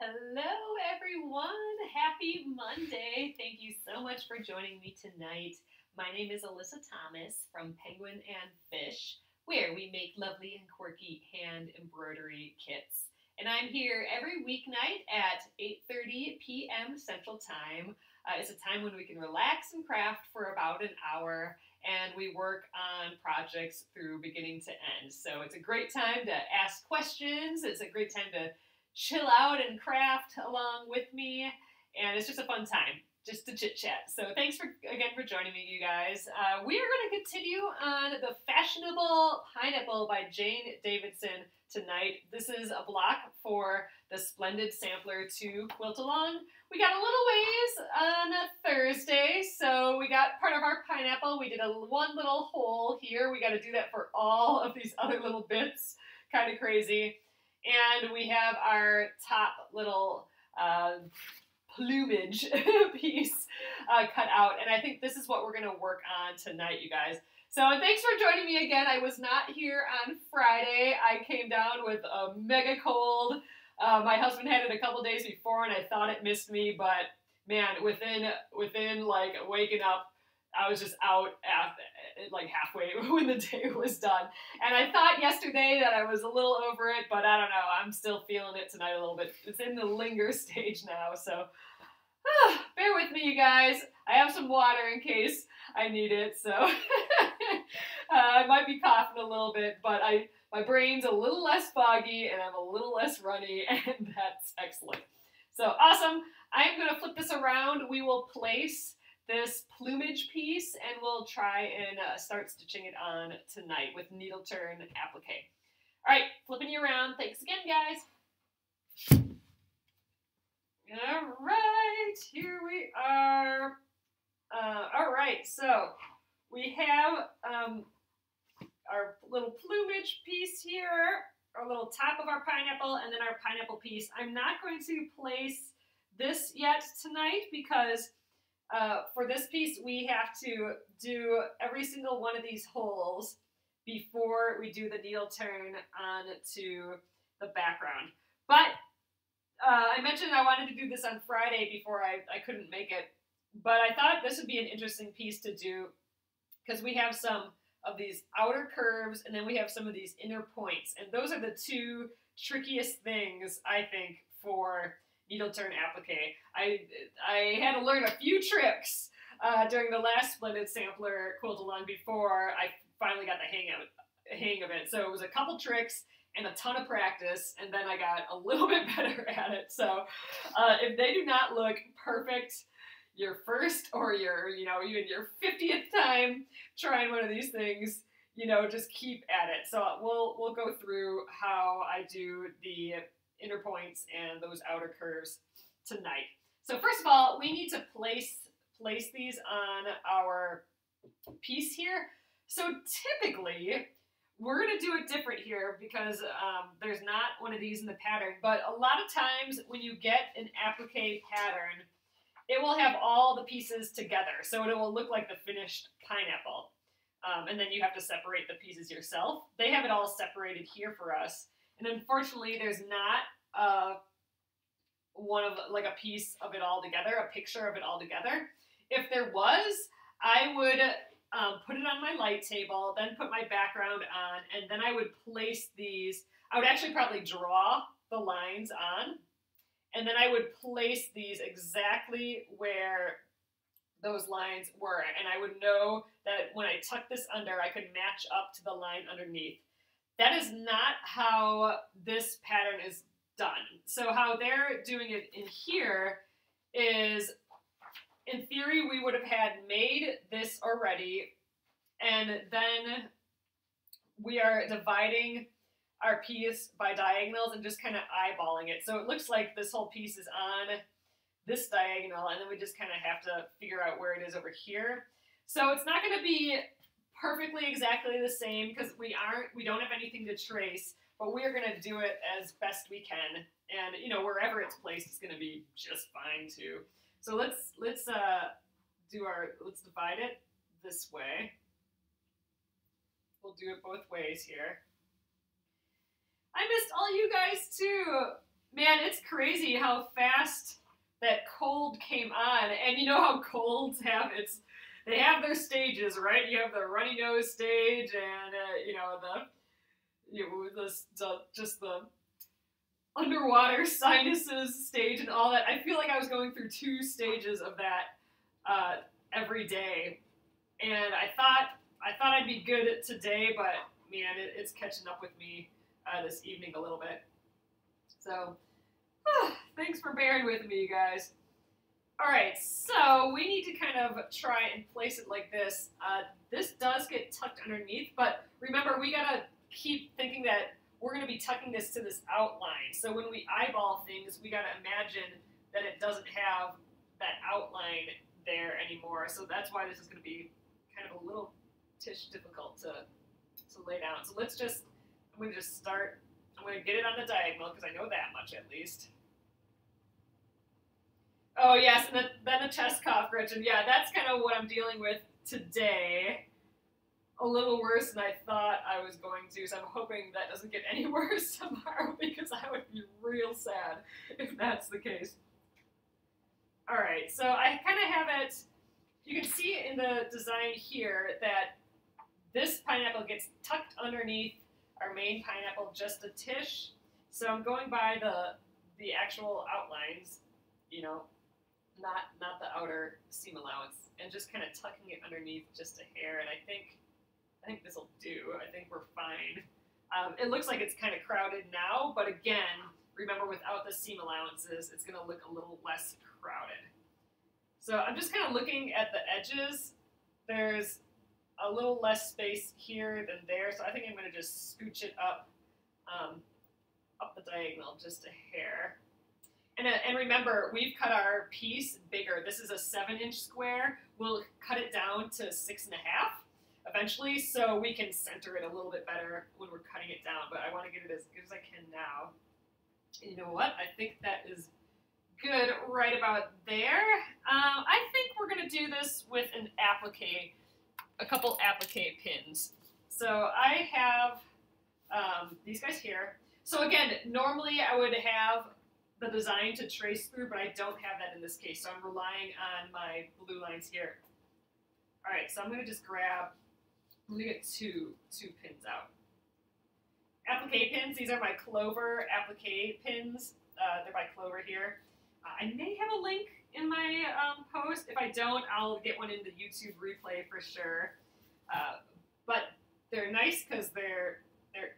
Hello, everyone. Happy Monday. Thank you so much for joining me tonight. My name is Alyssa Thomas from Penguin and Fish, where we make lovely and quirky hand embroidery kits. And I'm here every weeknight at 8:30 p.m. Central Time. It's a time when we can relax and craft for about an hour, and we work on projects through beginning to end. So it's a great time to ask questions. It's a great time to chill out and craft along with me, and it's just a fun time just to chit chat. So thanks again for joining me, you guys. We are going to continue on the Fashionable Pineapple by Jane Davidson tonight. This is a block for the Splendid Sampler 2 quilt along. We got a little ways on a Thursday, so we got part of our pineapple. We did one little hole here. We got to do that for all of these other little bits. Kind of crazy. And we have our top little plumage piece cut out. And I think this is what we're going to work on tonight, you guys. So thanks for joining me again. I was not here on Friday. I came down with a mega cold. My husband had it a couple days before, and I thought it missed me. But, man, within like waking up, I was just out like halfway when the day was done. And I thought yesterday that I was a little over it, but I don't know. I'm still feeling it tonight a little bit. It's in the linger stage now, so bear with me, you guys. I have some water in case I need it, so I might be coughing a little bit, but my brain's a little less foggy and I'm a little less runny, and that's excellent. So awesome. I'm going to flip this around. We will place this plumage piece, and we'll try and start stitching it on tonight with needle turn applique. All right, flipping you around. Thanks again, guys. All right, here we are. All right, so we have our little plumage piece here, our little top of our pineapple, and then our pineapple piece. I'm not going to place this yet tonight because for this piece, we have to do every single one of these holes before we do the needle turn onto the background. But I mentioned I wanted to do this on Friday before I couldn't make it. But I thought this would be an interesting piece to do because we have some of these outer curves and then we have some of these inner points. And those are the two trickiest things, I think, for needle turn applique. I had to learn a few tricks during the last Splendid Sampler quilt along before I finally got the hang of it. So it was a couple tricks and a ton of practice, and then I got a little bit better at it. So if they do not look perfect your first or your, even your 50th time trying one of these things, just keep at it. So we'll go through how I do the inner points and those outer curves tonight. So first of all, we need to place these on our piece here. So typically, we're going to do it different here because there's not one of these in the pattern, but a lot of times when you get an applique pattern, it will have all the pieces together. So it will look like the finished pineapple. And then you have to separate the pieces yourself. They have it all separated here for us. And unfortunately, there's not a piece of it all together, a picture of it all together. If there was, I would put it on my light table, then put my background on, and then I would place these. I would actually probably draw the lines on, and then I would place these exactly where those lines were. And I would know that when I tuck this under, I could match up to the line underneath. That is not how this pattern is done. So how they're doing it in here is, in theory, we would have had made this already, and then we are dividing our piece by diagonals and just kind of eyeballing it. So it looks like this whole piece is on this diagonal, and then we just kind of have to figure out where it is over here. So it's not going to be perfectly exactly the same because we don't have anything to trace, but we are going to do it as best we can. And, wherever it's placed is going to be just fine too. So let's divide it this way. We'll do it both ways here. I missed all you guys too. Man, man, it's crazy how fast that cold came on. And you know how colds have they have their stages, right? You have the runny nose stage, and just the underwater sinuses stage and all that. I feel like I was going through 2 stages of that every day, and I thought I'd be good today, but man, it's catching up with me this evening a little bit. So, thanks for bearing with me, you guys. All right, so we need to kind of try and place it like this. This does get tucked underneath, but remember, we gotta keep thinking that we're gonna be tucking this to this outline. So when we eyeball things, we gotta imagine that it doesn't have that outline there anymore. So that's why this is gonna be kind of a little difficult to lay down. So I'm gonna just start. I'm gonna get it on the diagonal because I know that much at least. Oh yes, and then the chest cough, Gretchen. Yeah, that's kind of what I'm dealing with today. A little worse than I thought I was going to, so I'm hoping that doesn't get any worse tomorrow because I would be real sad if that's the case. All right, so I kind of have it, you can see in the design here that this pineapple gets tucked underneath our main pineapple just a tish. So I'm going by the actual outlines, you know, not the outer seam allowance, and just kind of tucking it underneath just a hair. And I think this will do. I think we're fine. It looks like it's kind of crowded now, but again, remember without the seam allowances, it's going to look a little less crowded. So I'm just kind of looking at the edges. There's a little less space here than there, so I think I'm going to just scooch it up the diagonal just a hair. And remember, we've cut our piece bigger. This is a 7-inch square. We'll cut it down to 6.5 eventually, so we can center it a little bit better when we're cutting it down. But I want to get it as good as I can now. And you know what? I think that is good right about there. I think we're going to do this with an applique, a couple applique pins. So I have these guys here. So again, normally I would have the design to trace through, but I don't have that in this case, so I'm relying on my blue lines here. All right, so I'm going to just grab, I'm going to get two pins out. Applique pins, these are my Clover applique pins. They're by Clover here. I may have a link in my post. If I don't, I'll get one in the YouTube replay for sure. But they're nice because they're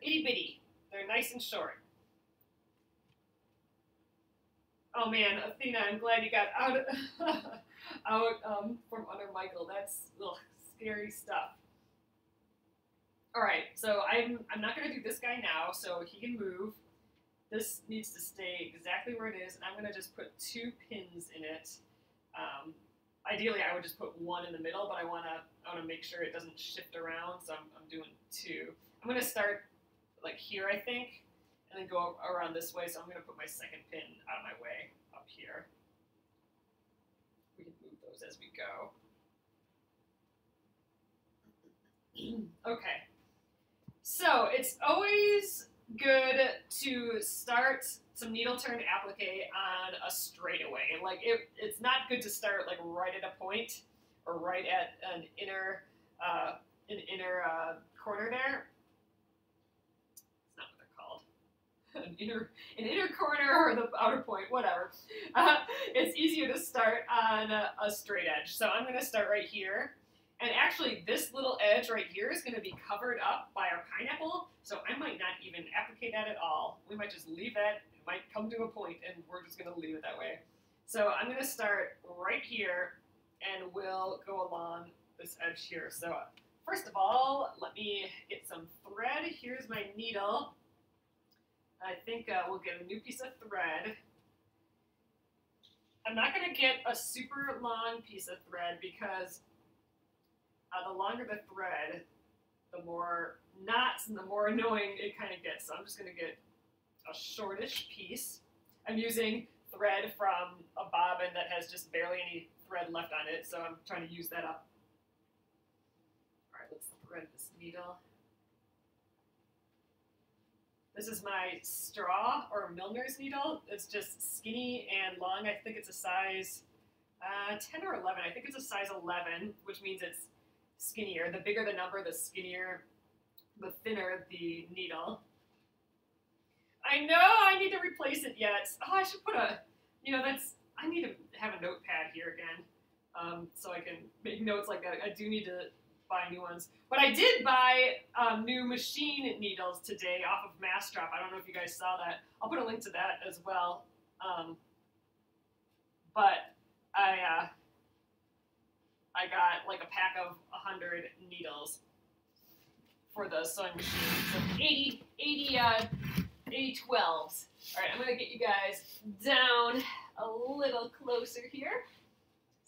itty bitty. They're nice and short. Oh man, Athena, I'm glad you got out from under Michael. That's scary stuff. All right, so I'm not going to do this guy now, so he can move. This needs to stay exactly where it is, and I'm going to just put 2 pins in it. Ideally, I would just put 1 in the middle, but I want to make sure it doesn't shift around, so I'm doing 2. I'm going to start like here, I think, and then go around this way, so I'm going to put my second pin out of my way up here. We can move those as we go. Okay, so it's always good to start some needle turn applique on a straightaway. Like it's not good to start like right at a point or right at an inner corner there. It's not what they're called. An inner corner or the outer point, whatever. It's easier to start on a straight edge. So I'm going to start right here. And actually, this little edge right here is going to be covered up by our pineapple, so I might not even applique that at all. We might just leave that. It might come to a point, and we're just going to leave it that way. So I'm going to start right here, and we'll go along this edge here. So first of all, let me get some thread. Here's my needle. I think we'll get a new piece of thread. I'm not going to get a super long piece of thread because the longer the thread, the more knots and the more annoying it kind of gets. So I'm just going to get a shortish piece. I'm using thread from a bobbin that has just barely any thread left on it, so I'm trying to use that up. All right, let's thread this needle. This is my straw or Milner's needle. It's just skinny and long. I think it's a size 10 or 11. I think it's a size 11, which means it's skinnier. The bigger the number, the skinnier, the thinner the needle. I know I need to replace it yet. Oh, I should put a, I need to have a notepad here again so I can make notes like that. I do need to buy new ones. But I did buy new machine needles today off of Mass Drop. I don't know if you guys saw that. I'll put a link to that as well. But I got like a pack of 100 needles for the sewing machine. So 80 12s. All right, I'm gonna get you guys down a little closer here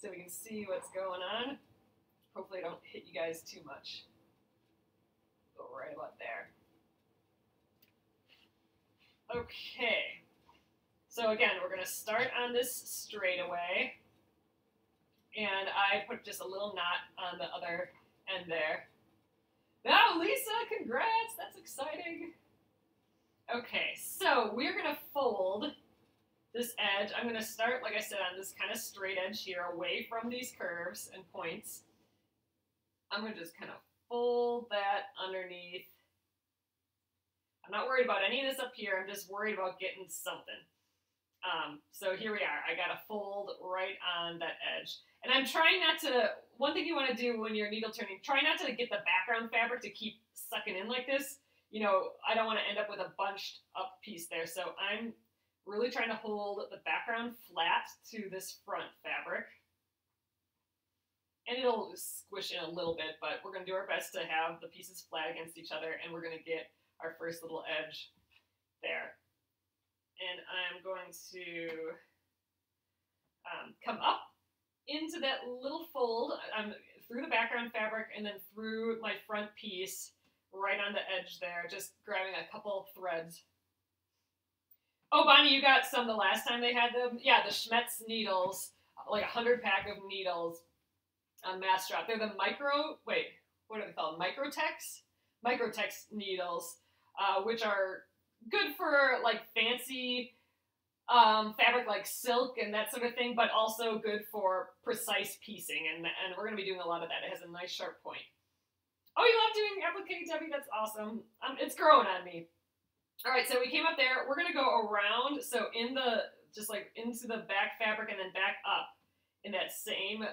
so we can see what's going on. Hopefully I don't hit you guys too much. Go right about there. Okay. So again, we're gonna start on this straightaway. And I put just a little knot on the other end there. Now, Lisa, congrats, that's exciting. Okay, so we're gonna fold this edge. I'm gonna start, like I said, on this kind of straight edge here, away from these curves and points. I'm gonna just kind of fold that underneath. I'm not worried about any of this up here, I'm just worried about getting something. So here we are, I got a fold right on that edge. And I'm trying not to, one thing you want to do when you're needle turning, try not to get the background fabric to keep sucking in like this. You know, I don't want to end up with a bunched up piece there. So I'm really trying to hold the background flat to this front fabric. And it'll squish in a little bit, but we're going to do our best to have the pieces flat against each other, and we're going to get our first little edge there. And I'm going to come up into that little fold through the background fabric and then through my front piece right on the edge there, just grabbing a couple threads. Oh, Bonnie, you got some the last time they had them? Yeah, the Schmetz needles, like 100 pack of needles on Mass Drop. They're the what are they called? Microtex needles, which are good for like fancy fabric like silk and that sort of thing, but also good for precise piecing, and we're going to be doing a lot of that. It has a nice sharp point. Oh, you love doing applique, Debbie? That's awesome. It's growing on me. All right, so we came up there. We're going to go around, so just like into the back fabric and then back up in that same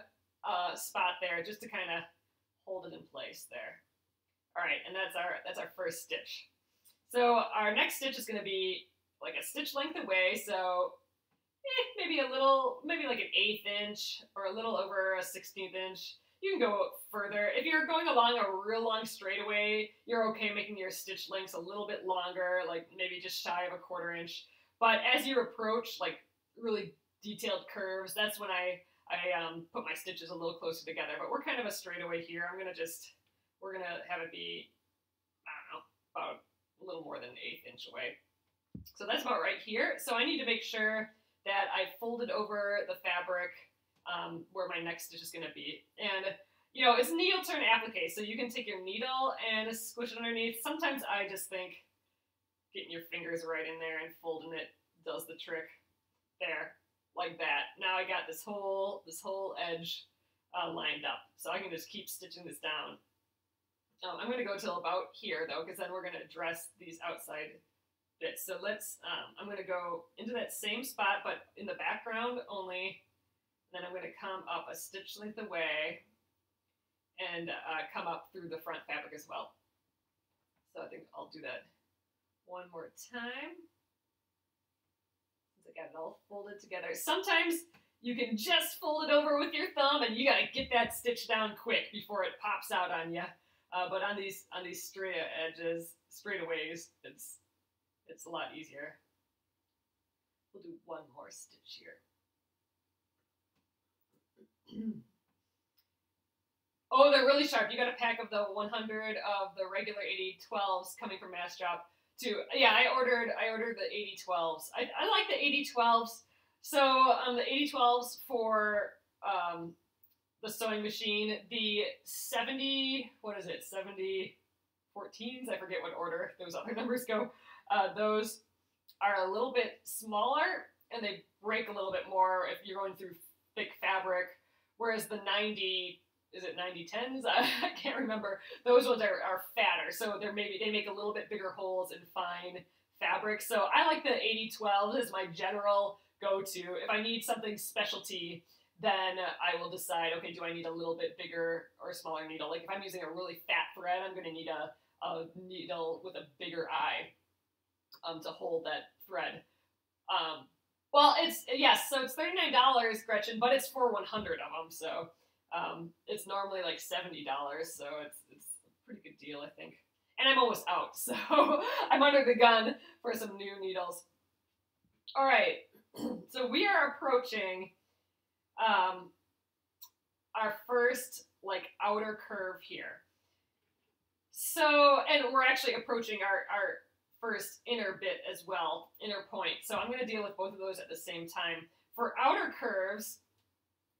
spot there, just to kind of hold it in place there. All right, and that's our first stitch. So our next stitch is going to be like a stitch length away, so maybe like an 1/8 inch or a little over a 1/16 inch. You can go further. If you're going along a real long straightaway, you're okay making your stitch lengths a little bit longer, like maybe just shy of a 1/4 inch. But as you approach like really detailed curves, that's when I put my stitches a little closer together. But we're kind of a straightaway here. We're gonna have it be, I don't know, about a little more than 1/8 inch away. So that's about right here. So I need to make sure that I folded over the fabric where my next stitch is going to be. And, you know, it's needle turn applique, so you can take your needle and squish it underneath. Sometimes I just think getting your fingers right in there and folding it does the trick there, like that. Now I got this whole edge lined up, so I can just keep stitching this down. I'm going to go till about here, though, because then we're going to address these outside bits. So I'm going to go into that same spot, but in the background only. Then I'm going to come up a stitch length away and come up through the front fabric as well. So I think I'll do that one more time. Since I got it all folded together. Sometimes you can just fold it over with your thumb, and you got to get that stitch down quick before it pops out on you. But on these straight edges, straightaways, it's a lot easier. We'll do one more stitch here. Oh, they're really sharp. You got a pack of the 100 of the regular 8012s coming from Mass Drop too. Yeah, I ordered the 8012s. I like the 8012s. So the 8012s for the sewing machine, the 70 14s, I forget what order those other numbers go. Those are a little bit smaller and they break a little bit more if you're going through thick fabric, whereas the 90, is it 9010s? I can't remember. Those ones are fatter, so they make a little bit bigger holes in fine fabric. So I like the 8012 as my general go-to. If I need something specialty, then I will decide, okay, do I need a little bit bigger or smaller needle? Like if I'm using a really fat thread, I'm going to need a needle with a bigger eye to hold that thread. Well, yes, so it's $39, Gretchen, but it's for 100 of them, so it's normally like $70, so it's a pretty good deal, I think. And I'm almost out, so I'm under the gun for some new needles. All right, so we are approaching our first like outer curve here. So, and we're actually approaching our first inner bit as well, inner point. So I'm going to deal with both of those at the same time. For outer curves,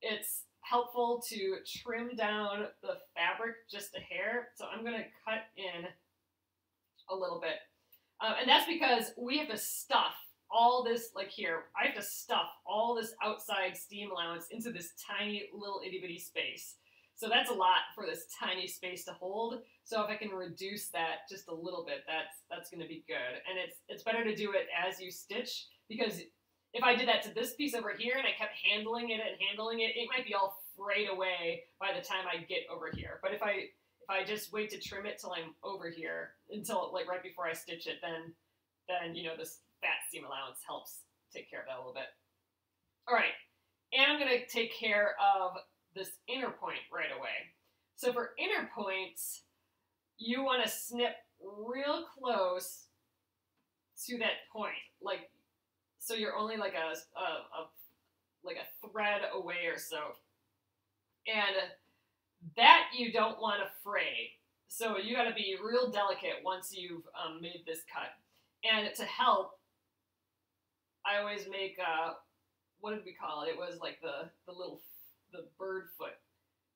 it's helpful to trim down the fabric just a hair. So I'm going to cut in a little bit. And that's because we have to stuff all this, like here, I have to stuff all this outside seam allowance into this tiny little itty bitty space. So that's a lot for this tiny space to hold. So if I can reduce that just a little bit, that's going to be good. And it's better to do it as you stitch, because if I did that to this piece over here and I kept handling it, it might be all frayed away by the time I get over here. But if I just wait to trim it till I'm over here, until like right before I stitch it, then you know, this fat seam allowance helps take care of that a little bit. All right, and I'm going to take care of this inner point right away. So for inner points, you want to snip real close to that point, like so you're only like a thread away or so, and that you don't want to fray. So you got to be real delicate once you've made this cut. And to help, I always make what did we call it? It was like the bird foot.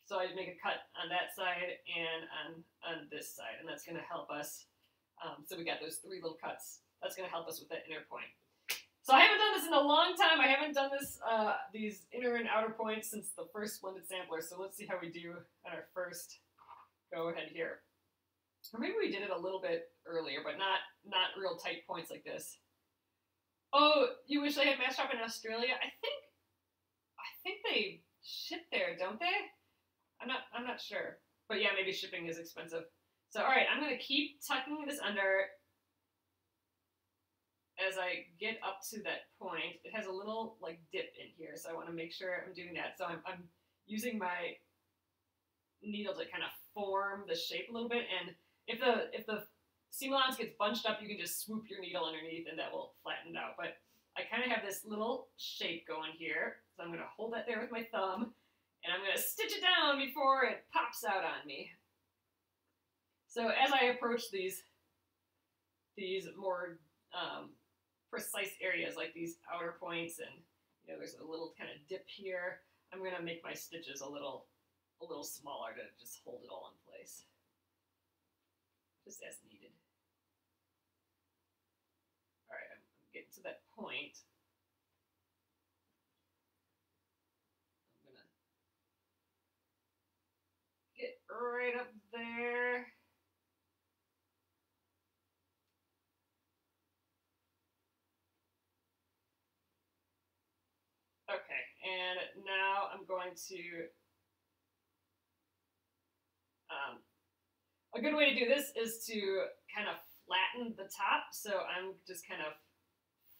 So I make a cut on that side and on this side, and that's going to help us. So we got those 3 little cuts. That's going to help us with that inner point. So I haven't done this in a long time. I haven't done this these inner and outer points since the first Splendid Sampler. So let's see how we do on our first go ahead here. Or maybe we did it a little bit earlier, but not real tight points like this. Oh, you wish they had Mass Shop in Australia? I think they ship there, don't they? I'm not sure. But yeah, maybe shipping is expensive. So all right, I'm gonna keep tucking this under as I get up to that point. It has a little like dip in here, so I want to make sure I'm doing that. So I'm using my needle to kind of form the shape a little bit, and if the seam allowance gets bunched up, you can just swoop your needle underneath and that will flatten it out. But I kind of have this little shape going here, so I'm going to hold that there with my thumb, and I'm going to stitch it down before it pops out on me. So as I approach these more precise areas, like these outer points, and you know, there's a little kind of dip here, I'm going to make my stitches a little smaller to just hold it all in place, just as needed. All right, I'm getting to that point. I'm gonna get right up there. Okay, and now I'm going to a good way to do this is to kind of flatten the top. So I'm just kind of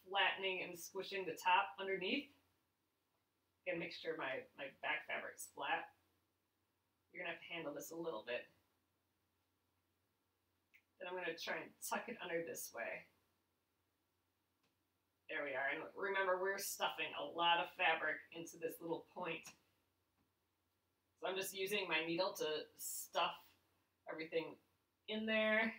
flattening and squishing the top underneath. Gotta make sure my back fabric's flat. You're gonna have to handle this a little bit. Then I'm gonna try and tuck it under this way. There we are. And remember, we're stuffing a lot of fabric into this little point. So I'm just using my needle to stuff everything in there.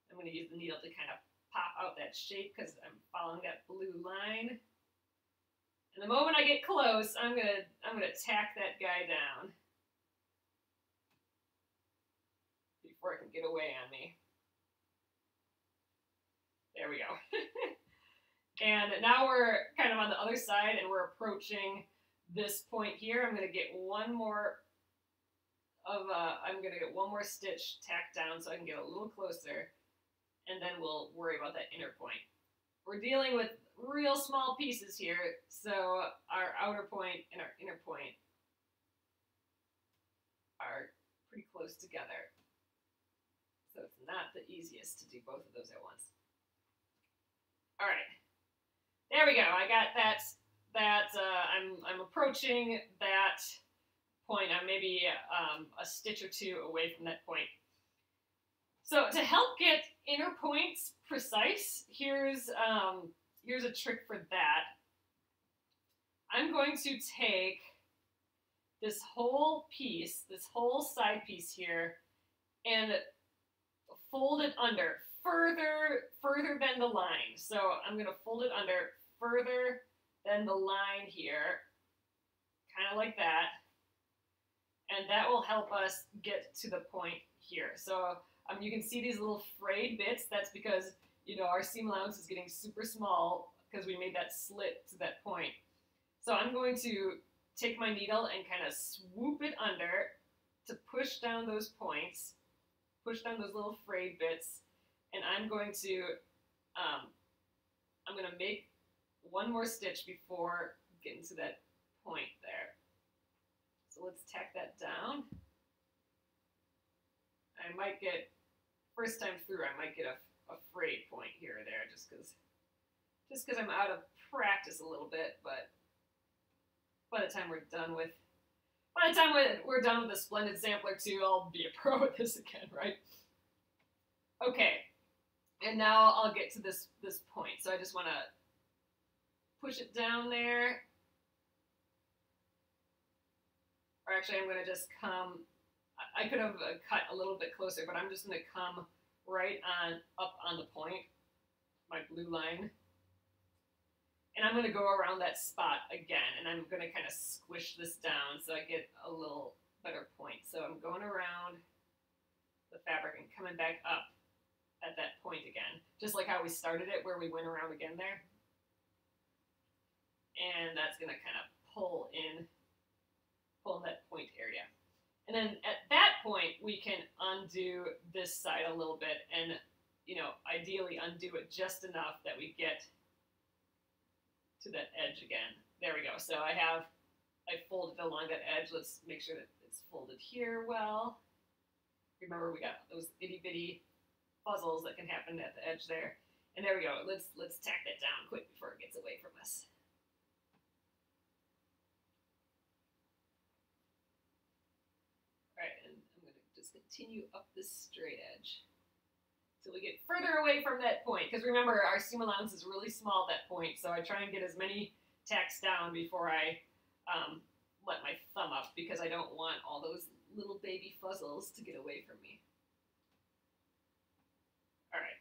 I'm going to use the needle to kind of pop out that shape because I'm following that blue line. And the moment I get close, I'm gonna tack that guy down before it can get away on me. There we go. And now we're kind of on the other side and we're approaching this point here. I'm going to get one more stitch tacked down so I can get a little closer, and then we'll worry about that inner point. We're dealing with real small pieces here, so our outer point and our inner point are pretty close together. So it's not the easiest to do both of those at once. All right, there we go. I got that. I'm approaching that point. I'm maybe a stitch or two away from that point. So to help get inner points precise, here's a trick for that. I'm going to take this whole piece, this whole side piece here, and fold it under further than the line. So I'm going to fold it under further than the line here, kind of like that. And that will help us get to the point here. So you can see these little frayed bits. That's because, you know, our seam allowance is getting super small because we made that slit to that point. So I'm going to take my needle and kind of swoop it under to push down those points, push down those little frayed bits, and I'm going to make one more stitch before getting to that point there. So let's tack that down. I might get, first time through, I might get a frayed point here or there just because I'm out of practice a little bit, but by the time we're done with the Splendid Sampler 2, I'll be a pro at this again, right? Okay, and now I'll get to this point. So I just want to push it down there. Or actually, I'm going to just come, I could have cut a little bit closer, but I'm just going to come right up on the point, my blue line. And I'm going to go around that spot again, and I'm going to kind of squish this down so I get a little better point. So I'm going around the fabric and coming back up at that point again, just like how we started it, where we went around again there. And that's going to kind of pull in that point area. And then at that point, we can undo this side a little bit and, you know, ideally undo it just enough that we get to that edge again. There we go. So I folded along that edge. Let's make sure that it's folded here well. Remember, we got those itty bitty fuzzles that can happen at the edge there. And there we go. Let's tack that down quick before it gets away from us. All right, and I'm going to just continue up this straight edge till we get further away from that point. Because remember, our seam allowance is really small at that point, so I try and get as many tacks down before I let my thumb up, because I don't want all those little baby fuzzles to get away from me. All right.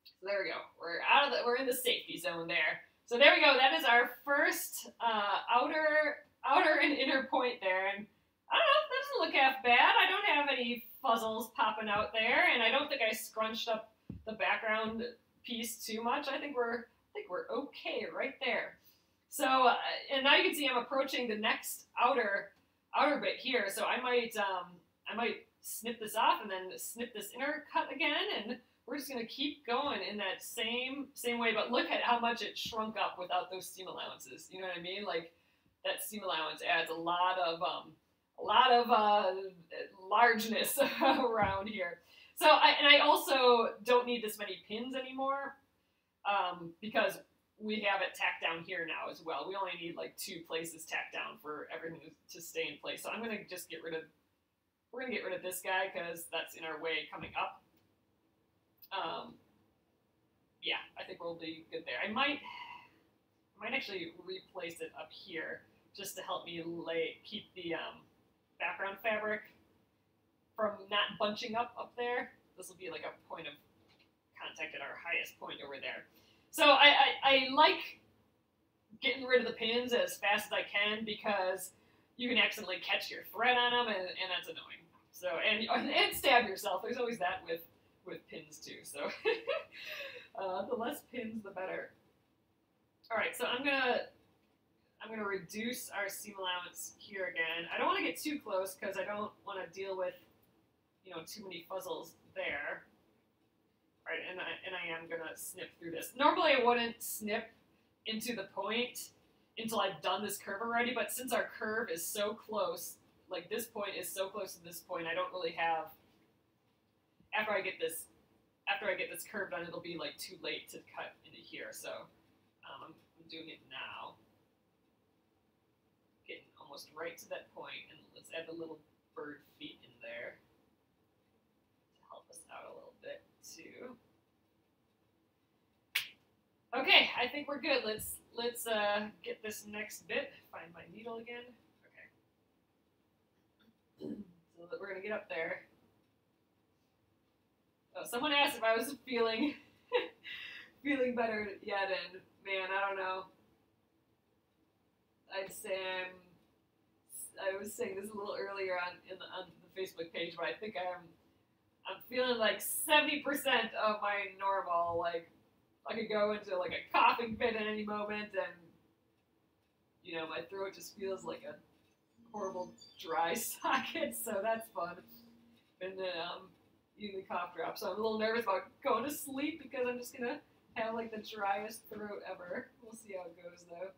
So there we go. We're in the safety zone there. So there we go. That is our first outer and inner point there. And I don't know, that doesn't look half bad. I don't have any fuzzles popping out there, and I don't think I scrunched up the background piece too much. I think we're okay right there. So and now you can see I'm approaching the next outer bit here. So I might snip this off and then snip this inner cut again, and we're just gonna keep going in that same way. But look at how much it shrunk up without those seam allowances. You know what I mean? Like, that seam allowance adds a lot of largeness around here. So I also don't need this many pins anymore, because we have it tacked down here now as well. We only need like 2 places tacked down for everything to stay in place. So I'm gonna just we're gonna get rid of this guy because that's in our way coming up. Yeah, I think we'll be good there. I might actually replace it up here just to help me keep the background fabric from not bunching up there. This will be like a point of contact at our highest point over there. So I like getting rid of the pins as fast as I can, because you can accidentally catch your thread on them, and that's annoying. So and stab yourself. There's always that with with pins too, so the less pins, the better. All right, so I'm gonna reduce our seam allowance here again. I don't want to get too close because I don't want to deal with, you know, too many fuzzles there. All right, and I am gonna snip through this. Normally I wouldn't snip into the point until I've done this curve already, but since our curve is so close, like this point is so close to this point, I don't really have, after I get this curve done, it'll be like too late to cut into here, so I'm doing it now. Getting almost right to that point, and let's add the little bird feet in there to help us out a little bit too. Okay, I think we're good. Let's get this next bit. Find my needle again. Okay. So we're gonna get up there. Oh, someone asked if I was feeling feeling better yet, and man, I don't know. I'd say I was saying this a little earlier on the Facebook page, but I think I'm feeling like 70% of my normal. Like I could go into like a coughing fit at any moment, and you know my throat just feels like a horrible dry socket. So that's fun. And then using the cough drop. So I'm a little nervous about going to sleep because I'm just gonna have like the driest throat ever. We'll see how it goes though.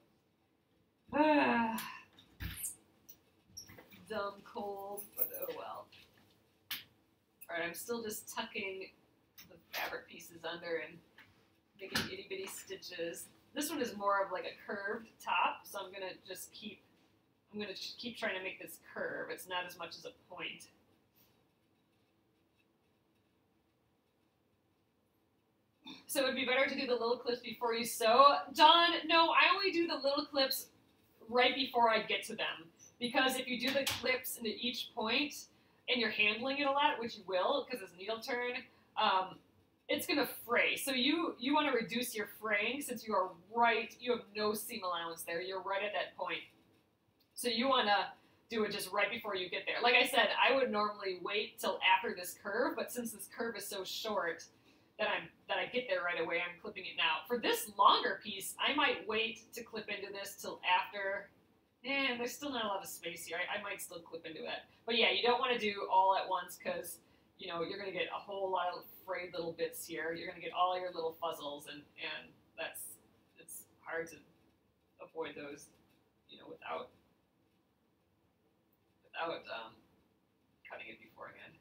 Dumb cold, but oh well. Alright, I'm still just tucking the fabric pieces under and making itty bitty stitches. This one is more of like a curved top, so I'm gonna keep trying to make this curve. It's not as much as a point. So it would be better to do the little clips before you sew. Dawn, no, I only do the little clips right before I get to them. Because if you do the clips into each point and you're handling it a lot, which you will because it's needle turn, it's going to fray. So you want to reduce your fraying since you have no seam allowance there. You're right at that point. So you want to do it just right before you get there. Like I said, I would normally wait till after this curve, but since this curve is so short that I get there right away, I'm clipping it now. For this longer piece, I might wait to clip into this till after. And there's still not a lot of space here. I might still clip into it. But yeah, you don't want to do all at once because, you know, you're going to get a whole lot of frayed little bits here. You're going to get all your little fuzzles, and it's hard to avoid those, you know, without cutting it beforehand.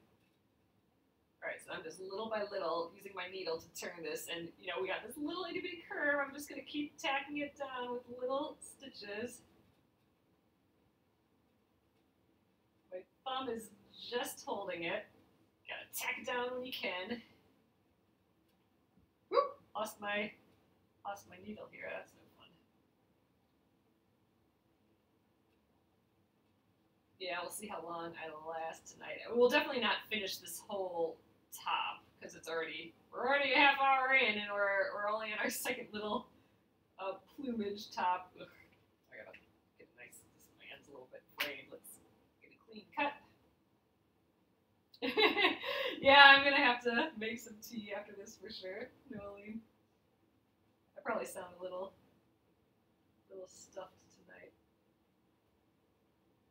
All right, so I'm just little by little using my needle to turn this, and you know, we got this little itty bitty curve. I'm just going to keep tacking it down with little stitches. My thumb is just holding it. Gotta tack it down when you can. Whoop! Lost my needle here. That's no fun. Yeah, we'll see how long I last tonight. We'll definitely not finish this whole top because we're already a half hour in, and we're only in our second little plumage top. Ugh. I gotta get a nice. My hand's a little bit frayed. Let's get a clean cut. Yeah, I'm gonna have to make some tea after this for sure, Noeline. I probably sound a little stuffed tonight.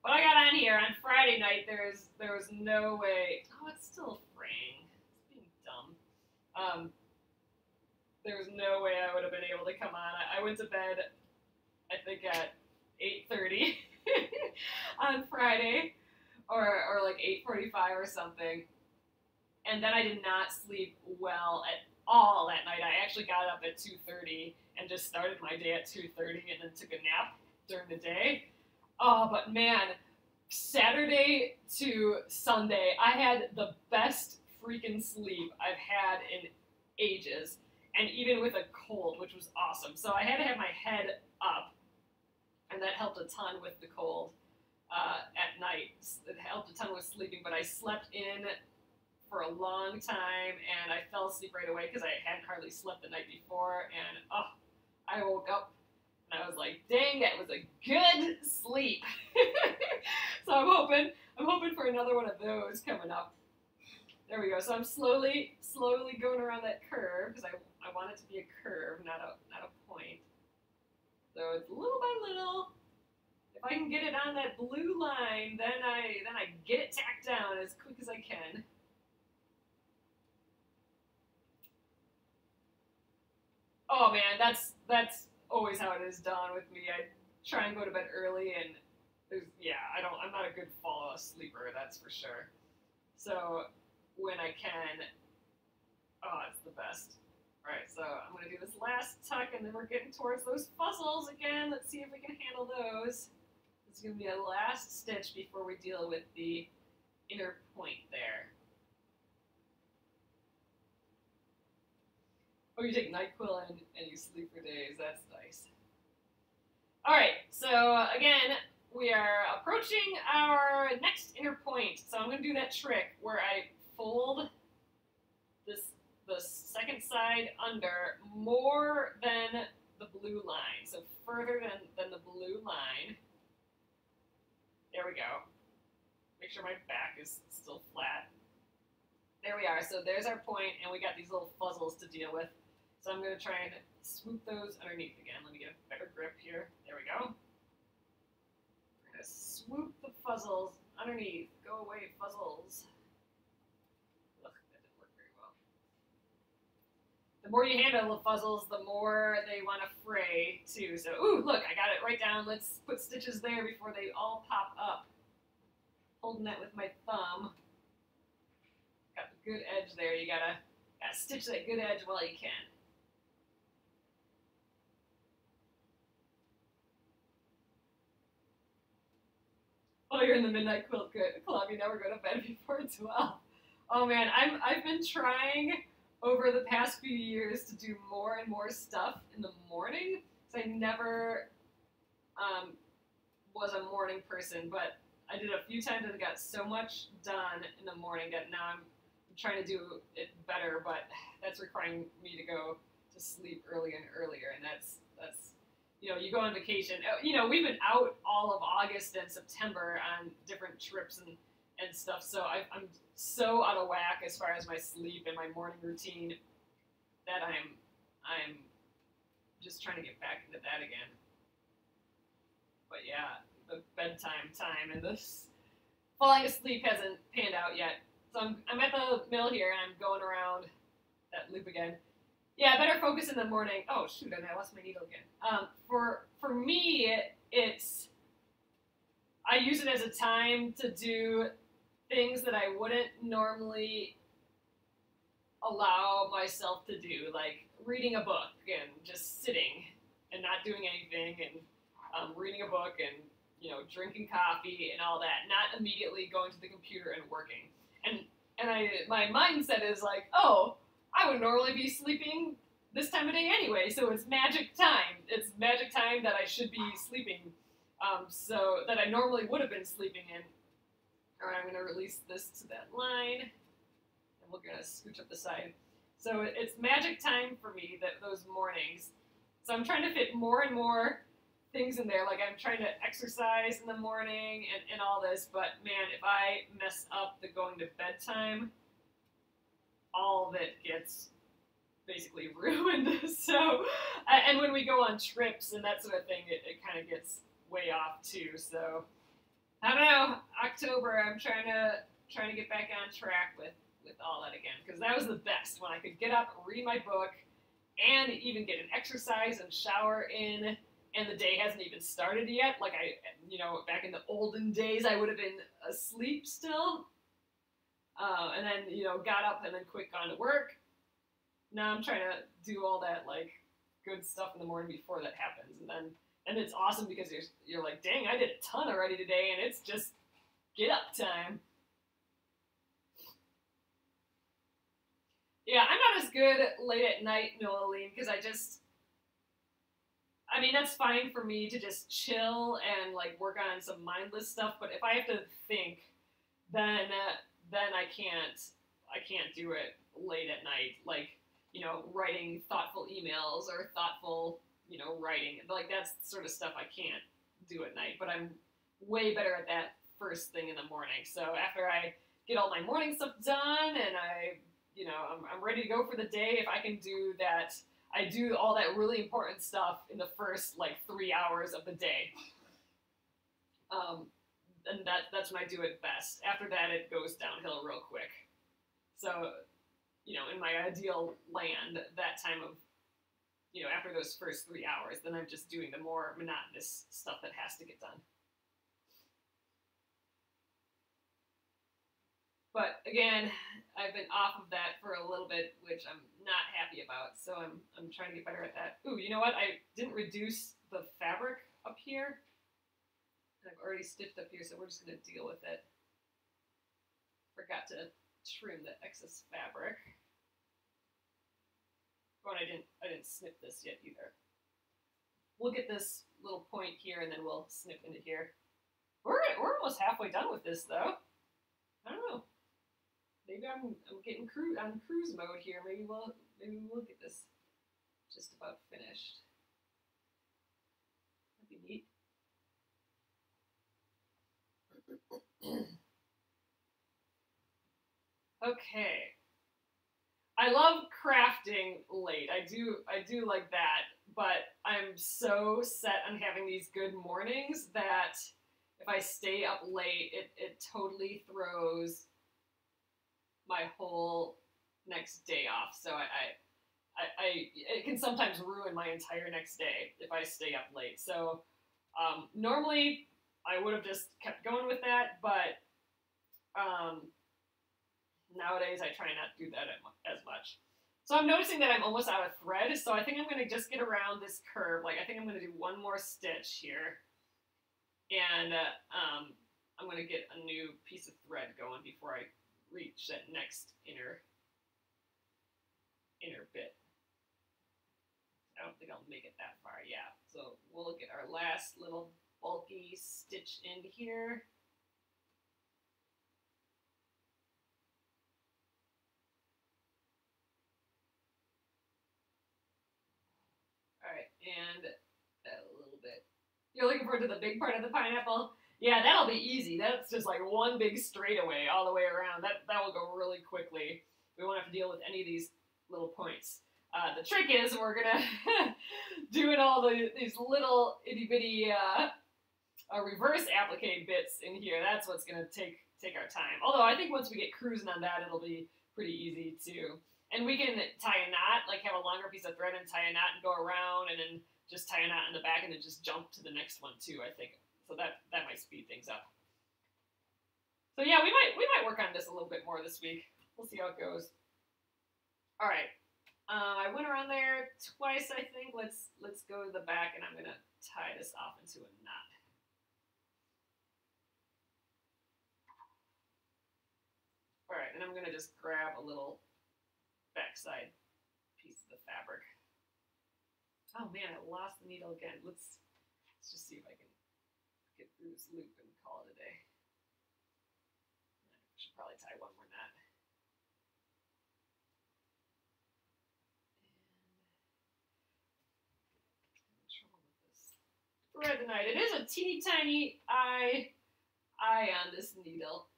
What I got on here on Friday night, there was no way. Oh, it's still fraying. It's being dumb. There was no way I would have been able to come on. I went to bed, I think at 8:30 on Friday. Or like 8:45 or something, and then I did not sleep well at all that night. I actually got up at 2:30 and just started my day at 2:30 and then took a nap during the day. Oh, but man, Saturday to Sunday, I had the best freaking sleep I've had in ages, and even with a cold, which was awesome. So I had to have my head up, and that helped a ton with the cold. At night. It helped a ton with sleeping, but I slept in for a long time, and I fell asleep right away because I hadn't hardly slept the night before, and I woke up, and I was like, dang, that was a good sleep. So I'm hoping for another one of those coming up. There we go. So I'm slowly slowly going around that curve because I want it to be a curve, not a point. So it's little by little. If I can get it on that blue line, then I get it tacked down as quick as I can. Oh man, that's always how it is done with me. I try and go to bed early, and yeah, I'm not a good fall sleeper, that's for sure. So when I can, oh, it's the best. All right, so I'm gonna do this last tuck, and then we're getting towards those fuzzles again. Let's see if we can handle those. This is gonna be a last stitch before we deal with the inner point there. Oh, you take NyQuil and you sleep for days. That's nice. All right, so again, we are approaching our next inner point. So I'm going to do that trick where I fold the second side under more than the blue line. So further than the blue line. There we go. Make sure my back is still flat. There we are. So there's our point, and we got these little fuzzles to deal with. So I'm going to try and swoop those underneath again. Let me get a better grip here. There we go. We're going to swoop the fuzzles underneath. Go away, fuzzles. Ugh, that didn't work very well. The more you handle the fuzzles, the more they want to fray, too. So, ooh, look, I got it right down. Let's put stitches there before they all pop up. Holding that with my thumb. Got the good edge there. You gotta stitch that good edge while you can. Oh, you're in the Midnight Quilt Club. You never go to bed before 12. Oh man, I've been trying over the past few years to do more and more stuff in the morning. So I never was a morning person, but I did a few times and got so much done in the morning that now I'm trying to do it better, but that's requiring me to go to sleep earlier and earlier, and that's you know, you go on vacation. You know, we've been out all of August and September on different trips and stuff, so I'm so out of whack as far as my sleep and my morning routine that I'm just trying to get back into that again. But yeah, the bedtime time and this falling asleep hasn't panned out yet. So I'm at the mill here, and I'm going around that loop again. Yeah, better focus in the morning. Oh, shoot, and I lost my needle again. For me, I use it as a time to do things that I wouldn't normally allow myself to do, like reading a book and just sitting and not doing anything, and reading a book and, you know, drinking coffee and all that, not immediately going to the computer and working. And my mindset is like, oh, I would normally be sleeping this time of day anyway, so it's magic time. It's magic time that I should be sleeping, so that I normally would have been sleeping in. All right, I'm going to release this to that line, and we're going to scooch up the side. So it's magic time for me, those mornings. So I'm trying to fit more and more things in there, like I'm trying to exercise in the morning and all this, but man, if I mess up the going to bedtime, all of it gets basically ruined. So, and when we go on trips and that sort of thing, it kind of gets way off too. So, I don't know, October, I'm trying to get back on track with all that again, because that was the best, when I could get up, read my book, and even get an exercise and shower in, and the day hasn't even started yet. Like you know, back in the olden days, I would have been asleep still. And then, you know, got up and then quick gone to work. Now I'm trying to do all that, like, good stuff in the morning before that happens. And it's awesome because you're like, dang, I did a ton already today, and it's just get up time. Yeah, I'm not as good late at night, Noeline, because I mean, that's fine for me to just chill and, like, work on some mindless stuff, but if I have to think, then I can't do it late at night, like, you know, writing thoughtful emails or thoughtful, you know, writing. Like, that's the sort of stuff I can't do at night, but I'm way better at that first thing in the morning. So after I get all my morning stuff done and I you know, I'm ready to go for the day if I can do that. I do all that really important stuff in the first like 3 hours of the day. And that's when I do it best. After that, it goes downhill real quick. So, you know, in my ideal land, that time of, you know, after those first 3 hours, then I'm just doing the more monotonous stuff that has to get done. But again, I've been off of that for a little bit, which I'm not happy about. So I'm trying to get better at that. Ooh, you know what? I didn't reduce the fabric up here. I've already stitched up here, so we're just going to deal with it. Forgot to trim the excess fabric. Oh, and I didn't snip this yet either. We'll get this little point here, and then we'll snip into here. We're almost halfway done with this, though. I don't know. Maybe I'm getting on cruise mode here. Maybe we'll get this just about finished. That'd be neat. Okay. I love crafting late. I do like that, but I'm so set on having these good mornings that if I stay up late, it totally throws my whole next day off. So it can sometimes ruin my entire next day if I stay up late. So normally I would have just kept going with that, but nowadays I try not to do that as much. So I'm noticing that I'm almost out of thread, so I think I'm going to just get around this curve. Like, I think I'm going to do one more stitch here, and I'm going to get a new piece of thread going before I reach that next inner bit. I don't think I'll make it that far, yeah. So we'll get our last little bulky stitch in here. And that a little bit. You're looking forward to the big part of the pineapple? Yeah, that'll be easy. That's just like one big straightaway all the way around. That will go really quickly. We won't have to deal with any of these little points. The trick is we're gonna doing all these little itty bitty reverse applique bits in here. That's what's gonna take our time. Although I think once we get cruising on that, it'll be pretty easy too. And we can tie a knot, like have a longer piece of thread and tie a knot and go around, and then just tie a knot in the back and then just jump to the next one too, I think. So that might speed things up. So yeah, we might work on this a little bit more this week. We'll see how it goes. All right. I went around there twice, I think. Let's go to the back, and I'm gonna tie this off into a knot. All right, and I'm gonna just grab a little backside piece of the fabric. Oh man, I lost the needle again. Let's just see if I can get through this loop and call it a day. I should probably tie one more knot. Thread tonight. It is a teeny tiny eye on this needle.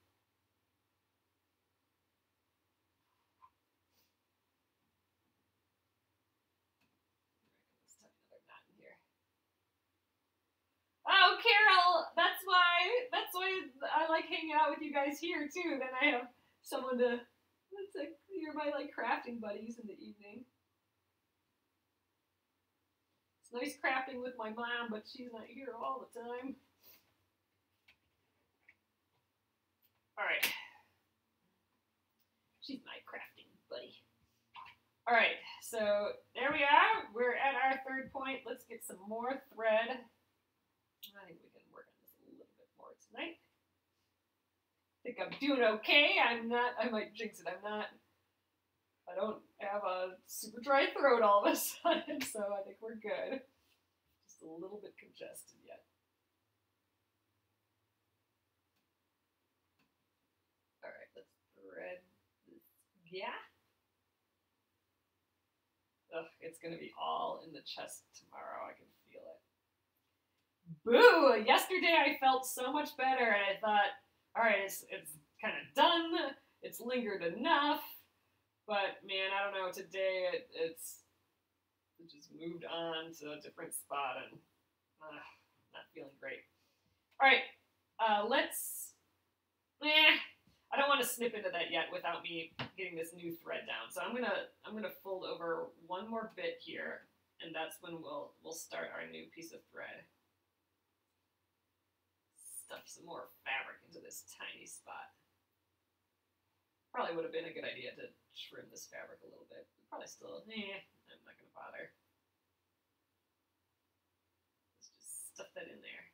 Let's tie another knot in here. Oh, Carol, that's why I like hanging out with you guys here too. Then I have someone to. It's like you're my like crafting buddies in the evening. It's nice crafting with my mom, but she's not here all the time. All right. She's my crafting buddy. All right, so there we are. We're at our third point. Let's get some more thread. I think we can work on this a little bit more tonight. I think I'm doing okay. I'm not, I might jinx it. I don't have a super dry throat all of a sudden, so I think we're good. Just a little bit congested yet. All right, let's thread this. Yeah. Ugh, it's gonna be all in the chest tomorrow. I can feel it. Boo! Yesterday I felt so much better, and I thought, all right, it's kind of done. It's lingered enough. But man, I don't know. Today it just moved on to a different spot and not feeling great. All right, let's. I don't want to snip into that yet without me getting this new thread down. So I'm gonna fold over one more bit here, and that's when we'll start our new piece of thread. Stuff some more fabric into this tiny spot. Probably would have been a good idea to trim this fabric a little bit. Probably still, I'm not gonna bother. Let's just stuff that in there.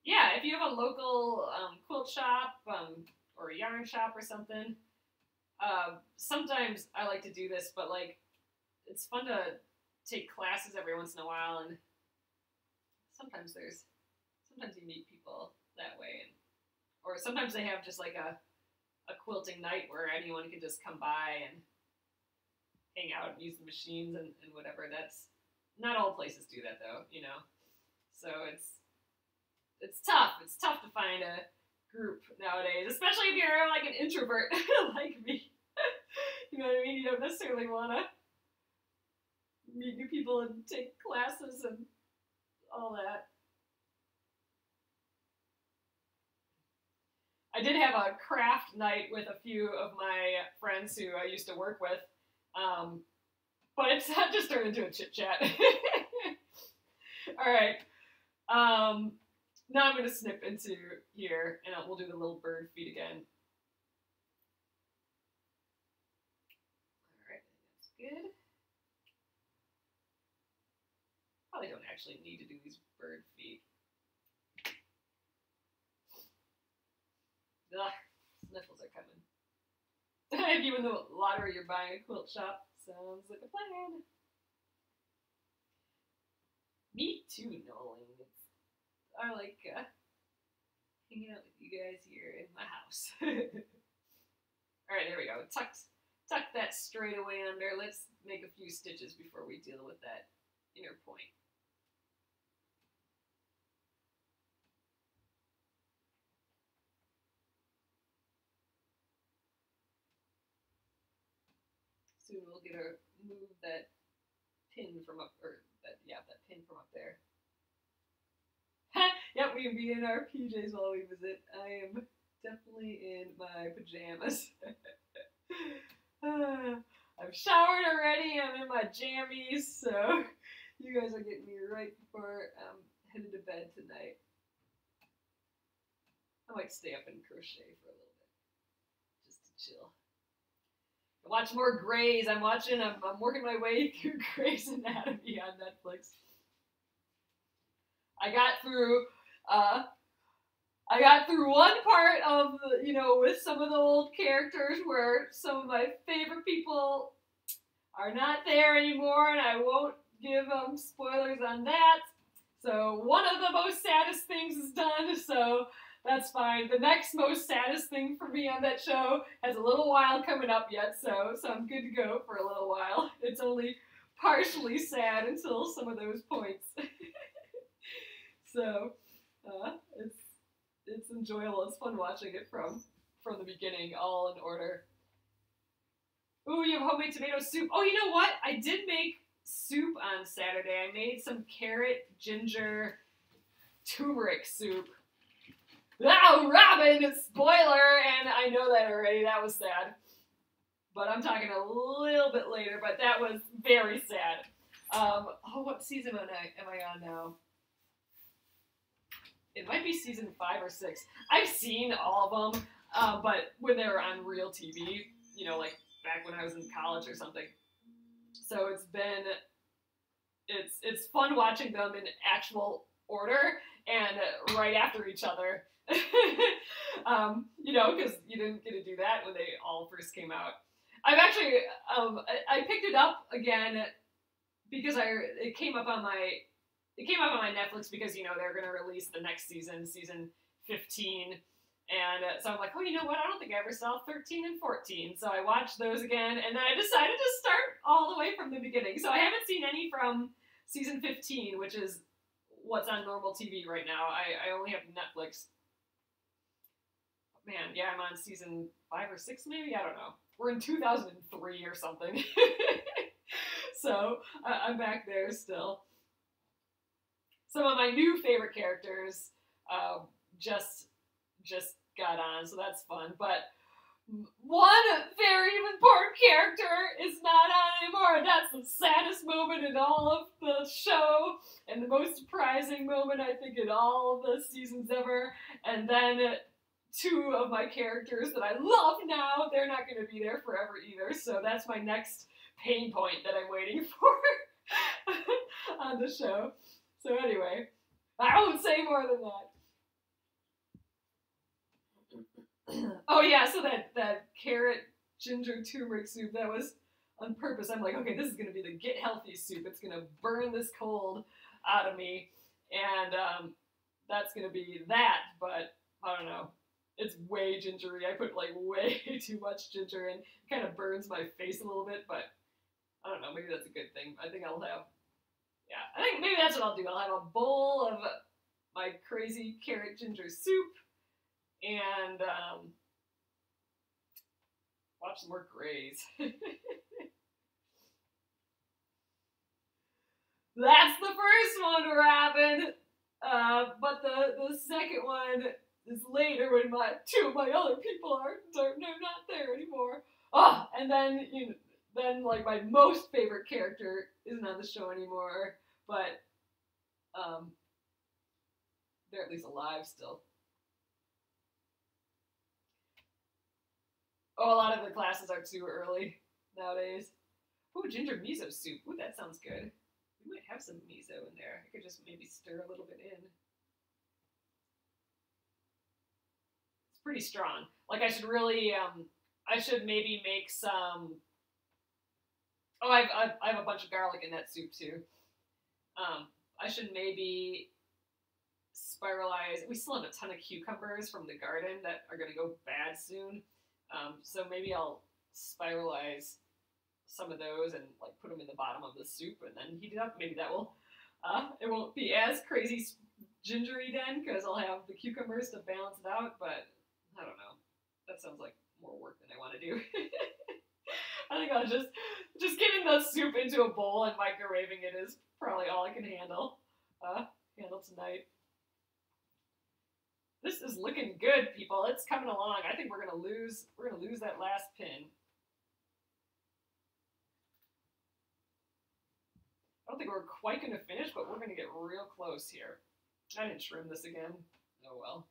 Yeah, if you have a local quilt shop or a yarn shop or something, sometimes I like to do this, but like it's fun to take classes every once in a while, and sometimes you meet people that way, or sometimes they have just like a quilting night where anyone can just come by and hang out and use the machines and whatever. That's not all places do that though, you know. So it's tough. It's tough to find a group nowadays, especially if you're like an introvert like me. You know what I mean? You don't necessarily want to meet new people and take classes and all that. I did have a craft night with a few of my friends who I used to work with, but it's just turned into a chit chat. All right. Now I'm going to snip into here, and we'll do the little bird feet again. All right, that's good. Probably don't actually need to do these bird feet. Ugh, sniffles are coming. If you win the lottery, you're buying a quilt shop. Sounds like a plan. Me too, Nolan. I like hanging out with you guys here in my house. All right, there we go. Tuck that straight away under. Let's make a few stitches before we deal with that inner point. Soon we'll get to move that pin from up, or that pin from up there. Yep, we can be in our PJs while we visit. I am definitely in my pajamas. I've showered already. I'm in my jammies, so you guys are getting me right before I'm headed to bed tonight. I might stay up and crochet for a little bit, just to chill. Watch more Grey's. I'm working my way through Grey's Anatomy on Netflix. I got through one part of with some of the old characters where some of my favorite people are not there anymore, and I won't give spoilers on that. So one of the most saddest things is done, so that's fine. The next most saddest thing for me on that show has a little while coming up yet, so I'm good to go for a little while. It's only partially sad until some of those points. So it's enjoyable. It's fun watching it from the beginning, all in order. Ooh, you have homemade tomato soup. Oh, you know what? I did make soup on Saturday. I made some carrot, ginger, turmeric soup. Oh, Robin! Spoiler! And I know that already. That was sad. But I'm talking a little bit later, but that was very sad. What season am I on now? It might be season 5 or 6. I've seen all of them, but when they were on real TV, like back when I was in college or something. So it's fun watching them in actual order and right after each other. Because you didn't get to do that when they all first came out. I've actually, I picked it up again because it came up on my Netflix because, they're going to release the next season 15. And so I'm like, oh, you know what? I don't think I ever saw 13 and 14. So I watched those again, and then I decided to start all the way from the beginning. So I haven't seen any from season 15, which is what's on normal TV right now. I only have Netflix. man, yeah, I'm on season 5 or 6 maybe, I don't know. We're in 2003 or something. So I'm back there still. Some of my new favorite characters just got on, so that's fun. But one very important character is not on anymore, and that's the saddest moment in all of the show, and the most surprising moment, I think, in all of the seasons ever. And then two of my characters that I love now, they're not going to be there forever either, so that's my next pain point that I'm waiting for on the show. So anyway, I won't say more than that. Oh yeah, so that carrot ginger turmeric soup, that was on purpose. I'm like, okay, this is going to be the get healthy soup. It's going to burn this cold out of me, and that's going to be that, but I don't know. It's way gingery. I put like way too much ginger in. It kind of burns my face a little bit, but I don't know. Maybe that's a good thing. I think I'll have, yeah, I think maybe that's what I'll do. I'll have a bowl of my crazy carrot ginger soup and watch some more Grays. That's the first one, Robin. But the second one is later when two of my other people they're not there anymore. Oh, and then then like my most favorite character isn't on the show anymore, but they're at least alive still. Oh, a lot of the classes are too early nowadays. Ooh, ginger miso soup. Ooh, that sounds good. We might have some miso in there. I could just maybe stir a little bit in. It's pretty strong. Like I should really, I should maybe make some. Oh, I have a bunch of garlic in that soup too. I should maybe spiralize. We still have a ton of cucumbers from the garden that are going to go bad soon. So maybe I'll spiralize some of those and like put them in the bottom of the soup and then heat it up. Maybe that will, it won't be as crazy gingery then because I'll have the cucumbers to balance it out, but I don't know. That sounds like more work than I want to do. I think I'll just getting the soup into a bowl and microwaving it is probably all I can handle tonight. This is looking good, people. It's coming along. I think we're gonna lose that last pin. I don't think we're quite gonna finish, but we're gonna get real close here. I didn't trim this again. Oh well.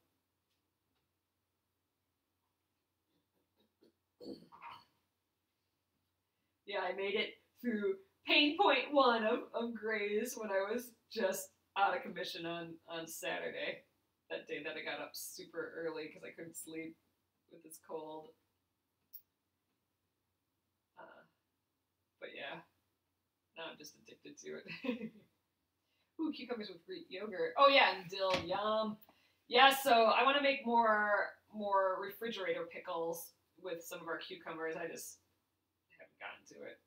Yeah, I made it through pain point 1 of Grays when I was just out of commission on Saturday. That day that I got up super early because I couldn't sleep with this cold. But yeah, now I'm just addicted to it. Ooh, cucumbers with Greek yogurt. Oh yeah, and dill, yum. Yeah, so I want to make more refrigerator pickles with some of our cucumbers. I just haven't gotten to it.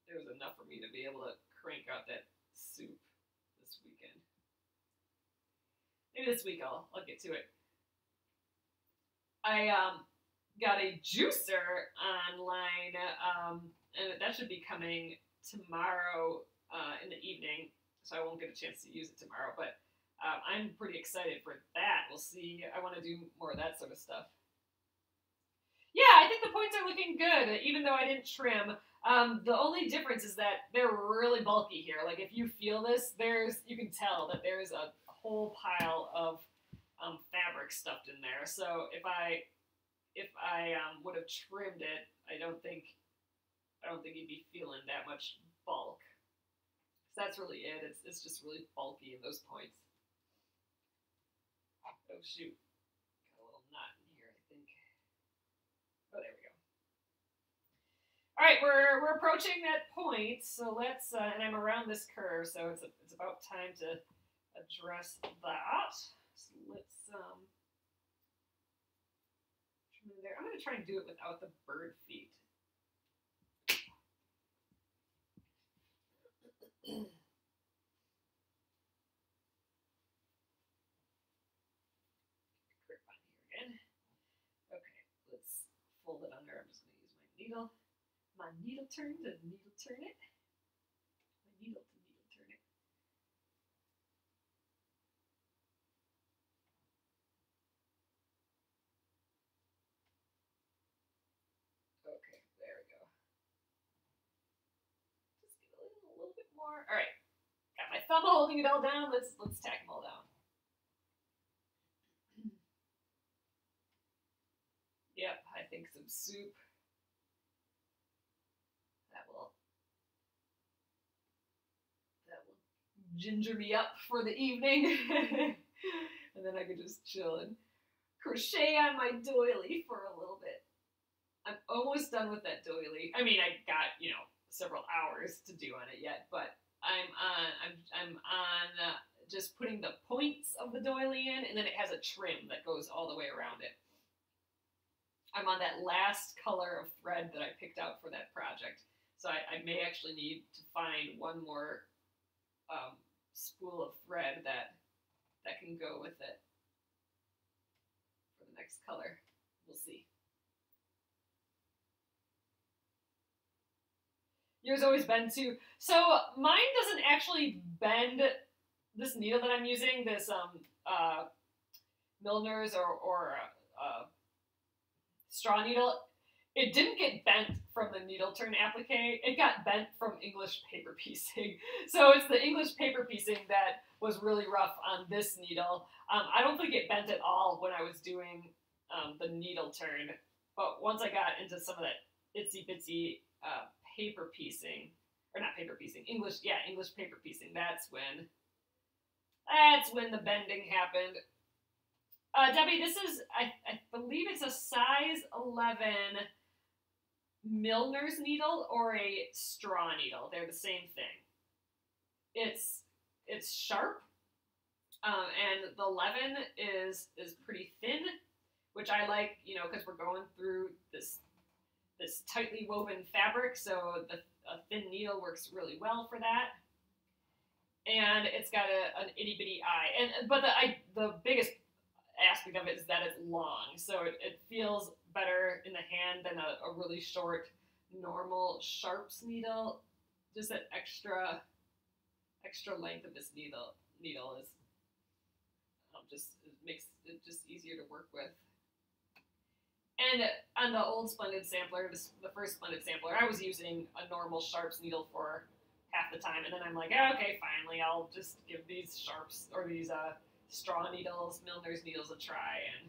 There was enough for me to be able to crank out that soup this weekend. Maybe this week I'll get to it. I got a juicer online, and that should be coming tomorrow in the evening, so I won't get a chance to use it tomorrow, but I'm pretty excited for that. We'll see. I want to do more of that sort of stuff. Yeah, I think the points are looking good, even though I didn't trim. The only difference is that they're really bulky here. Like if you feel this, you can tell that there's a whole pile of fabric stuffed in there. So if I would have trimmed it, I don't think you'd be feeling that much bulk. So that's really it. It's just really bulky in those points. Oh shoot, got a little knot in here, I think. Oh, there we go. All right, we're approaching that point, so let's and I'm around this curve, so it's about time to address that. So let's trim in there. I'm gonna try and do it without the bird feet. Grip on here again. fold it under. I'm just going to use my needle turn to needle turn it. My needle to needle turn it. Okay, there we go. Just get a little bit more. All right, got my thumb holding it all down. Let's tack them all down. Yep, I think some soup. That will ginger me up for the evening. And then I could just chill and crochet on my doily for a little bit. I'm almost done with that doily. I mean, I got, you know, several hours to do on it yet, but I'm on just putting the points of the doily in, and then it has a trim that goes all the way around it. I'm on that last color of thread that I picked out for that project. So I may actually need to find one more spool of thread that can go with it for the next color. We'll see. Yours always bend too. So mine doesn't actually bend. This needle that I'm using, this Milner's or straw needle, it didn't get bent from the needle turn applique. It got bent from English paper piecing. So it's the English paper piecing that was really rough on this needle. I don't think it bent at all when I was doing the needle turn, but once I got into some of that itsy bitsy paper piecing, or not paper piecing, English paper piecing, that's when the bending happened. Debbie, this is, I believe it's a size 11 Milner's needle or a straw needle. They're the same thing. It's sharp, and the 11 is pretty thin, which I like, you know, because we're going through this tightly woven fabric, so a thin needle works really well for that. And it's got an itty bitty eye, but the biggest aspect of it is that it's long, so it feels better in the hand than a really short normal sharps needle. Just that extra length of this needle is it makes it just easier to work with. And on the old Splendid Sampler, the first Splendid Sampler, I was using a normal sharps needle for half the time, and then I'm like, oh, okay, finally, I'll just give these sharps or these straw needles, Milner's needles a try, and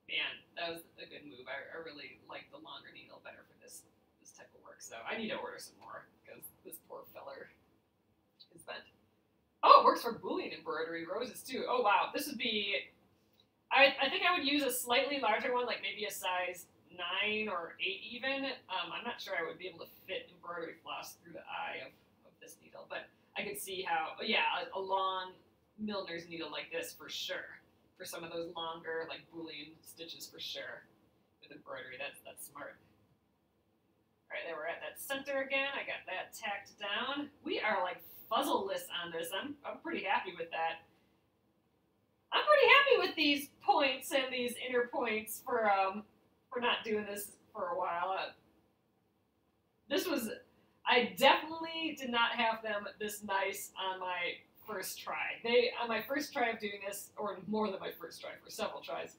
man, that was a good move. I really like the longer needle better for this type of work, so I need to order some more because this poor feller is bent. Oh, it works for Boolean embroidery roses too. Oh wow, this would be, I think I would use a slightly larger one, like maybe a size 9 or 8 even. I'm not sure I would be able to fit embroidery floss through the eye of this needle, but I could see how, yeah, a long Milner's needle like this for sure. For some of those longer, like Boolean stitches for sure. With embroidery, that's smart. All right, there we're at that center again. I got that tacked down. We are like fuzzleless on this. I'm pretty happy with that. I'm pretty happy with these points and these inner points for not doing this for a while. I definitely did not have them this nice on my first try. On my first try of doing this, or more than my first try, for several tries,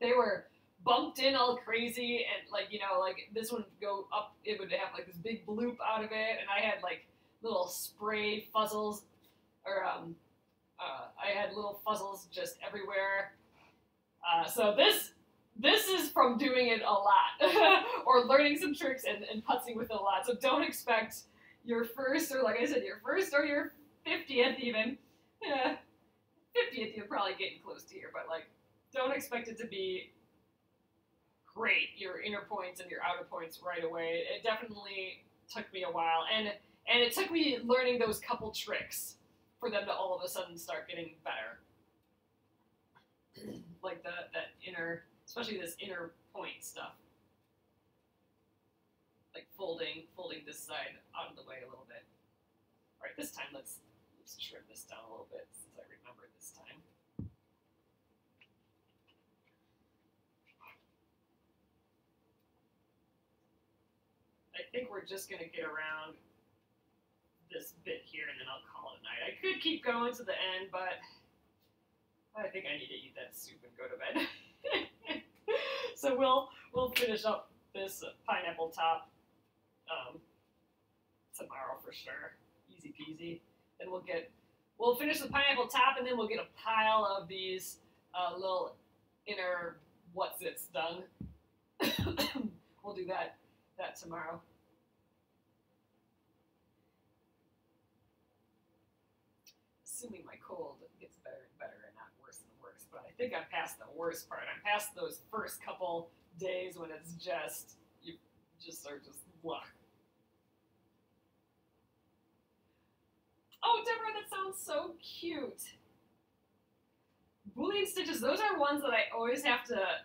they were bumped in all crazy, and like, you know, like this one would go up, it would have like this big bloop out of it, and I had like little spray fuzzles, or I had little fuzzles just everywhere. So this is from doing it a lot, or learning some tricks and putzing with it a lot. So don't expect your first, or like I said, your first or your 50th even. Yeah, 50th you're probably getting close to here, but like, don't expect it to be great, your inner points and your outer points right away. It definitely took me a while, and it took me learning those couple tricks for them to all of a sudden start getting better. Like that inner, especially this inner point stuff. Like folding this side out of the way a little bit. All right, this time let's trim this down a little bit since I remember this time. think we're just going to get around this bit here, and then I'll call it a night. I could keep going to the end, but I think I need to eat that soup and go to bed. So we'll finish up this pineapple top tomorrow for sure. Easy peasy. Then we'll finish the pineapple top, and then we'll get a pile of these little inner what's-its done. We'll do that tomorrow. Assuming my cold gets better and better and not worse and worse, but I think I'm past the worst part. I'm past those first couple days when it's just, you just are just, blah. Oh, Deborah, that sounds so cute. Boolean stitches, those are ones that I always have to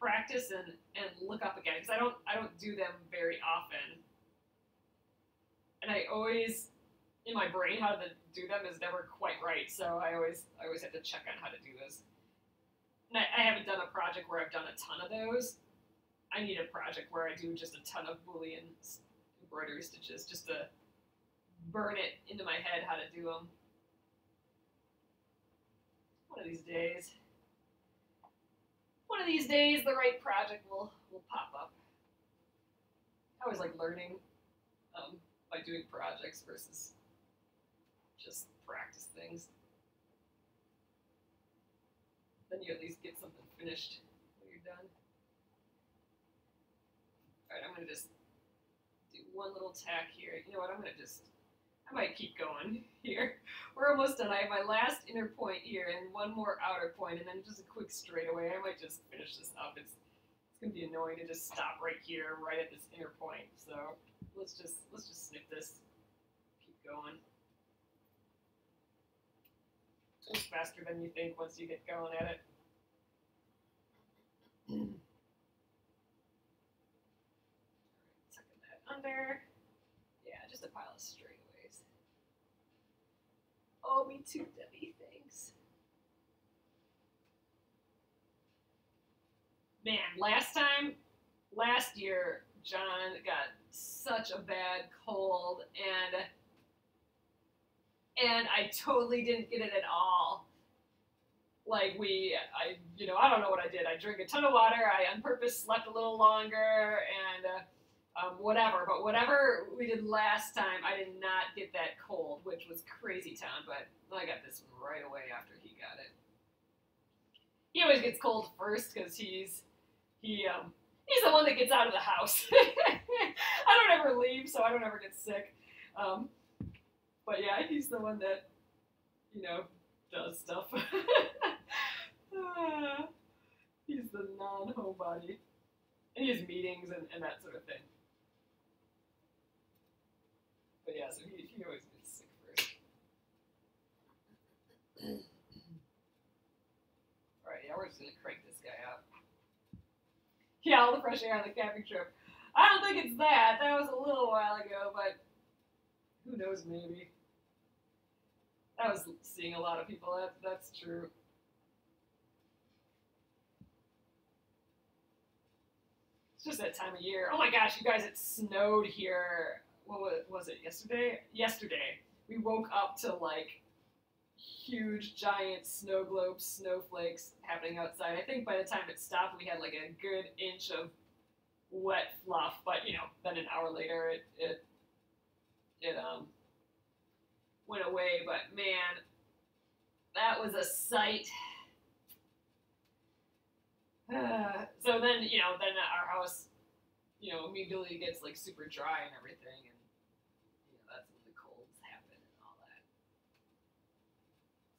practice and look up again, because I don't do them very often. And I always, in my brain, how to do them is never quite right, so I always have to check on how to do those. And I haven't done a project where I've done a ton of those. I need a project where I do just a ton of Boolean embroidery stitches, just to burn it into my head how to do them. One of these days, the right project will pop up. I always like learning by doing projects versus just practice things. Then you at least get something finished when you're done. All right, I'm gonna just do one little tack here. You know what? I might keep going here. We're almost done. I have my last inner point here and one more outer point, and then just a quick straightaway. I might just finish this up. It's gonna be annoying to just stop right here, right at this inner point. So let's just snip this. Keep going. It's faster than you think once you get going at it. Tucking that under. Yeah, just a pile of straightaways. Oh, me too, Debbie. Thanks. Man, last year, John got such a bad cold, and I totally didn't get it at all. Like I don't know what I did. I drank a ton of water. I on purpose slept a little longer, and whatever. But whatever we did last time, I did not get that cold, which was crazy town. But I got this one right away after he got it. He always gets cold first because he's the one that gets out of the house. I don't ever leave, so I don't ever get sick. But yeah, he's the one that, does stuff. He's the non-homebody. And he has meetings and that sort of thing. But yeah, so he always gets sick first. Alright, yeah, we're just going to crank this guy up. Yeah, all the fresh air on the camping trip. I don't think it's that. That was a little while ago, but who knows, maybe. I was seeing a lot of people. That's true. It's just that time of year. Oh my gosh, you guys, it snowed here. What was it, yesterday? Yesterday. We woke up to like huge, giant snow globes, snowflakes happening outside. I think by the time it stopped, we had like a good inch of wet fluff. But, then an hour later, it went away, but man, that was a sight. So then, then our house, immediately gets like super dry and everything, and that's when the colds happen and all that.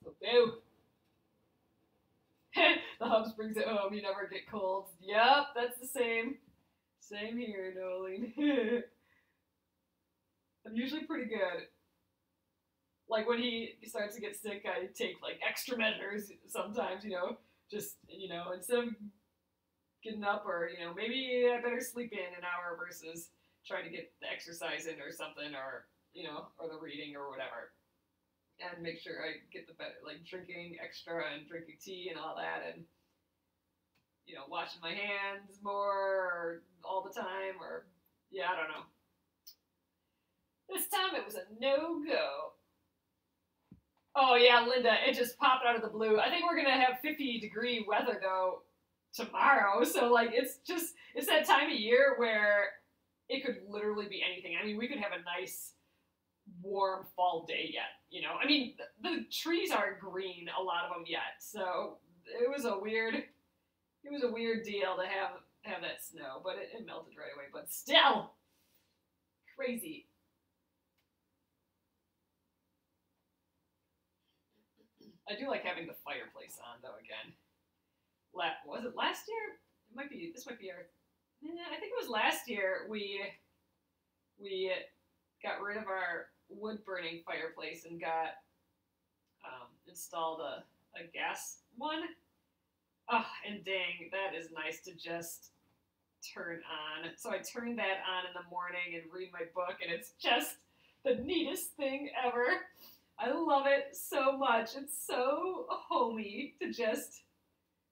So boo. The Hubs brings it home. You never get colds. Yep, that's the same. Same here, Nolene. I'm usually pretty good. Like when he starts to get sick, I take like extra measures sometimes, just, instead of getting up or, maybe I better sleep in an hour versus trying to get the exercise in or something or, or the reading or whatever. And make sure I get the better, like drinking extra and drinking tea and all that and, washing my hands more or all the time or, yeah, I don't know. This time it was a no-go. Oh yeah, Linda, it just popped out of the blue. I think we're gonna have 50-degree weather though tomorrow. So like it's that time of year where it could literally be anything. I mean, we could have a nice warm fall day yet, you know. I mean, the trees aren't green, a lot of them yet. So it was a weird deal to have that snow, but it melted right away. But still, crazy. I do like having the fireplace on though. Again, was it last year? It might be. This might be our. I think it was last year we got rid of our wood burning fireplace and got installed a gas one. Oh, and dang, that is nice to just turn on. So I turned that on in the morning and read my book, and it's just the neatest thing ever. I love it so much. It's so homey to just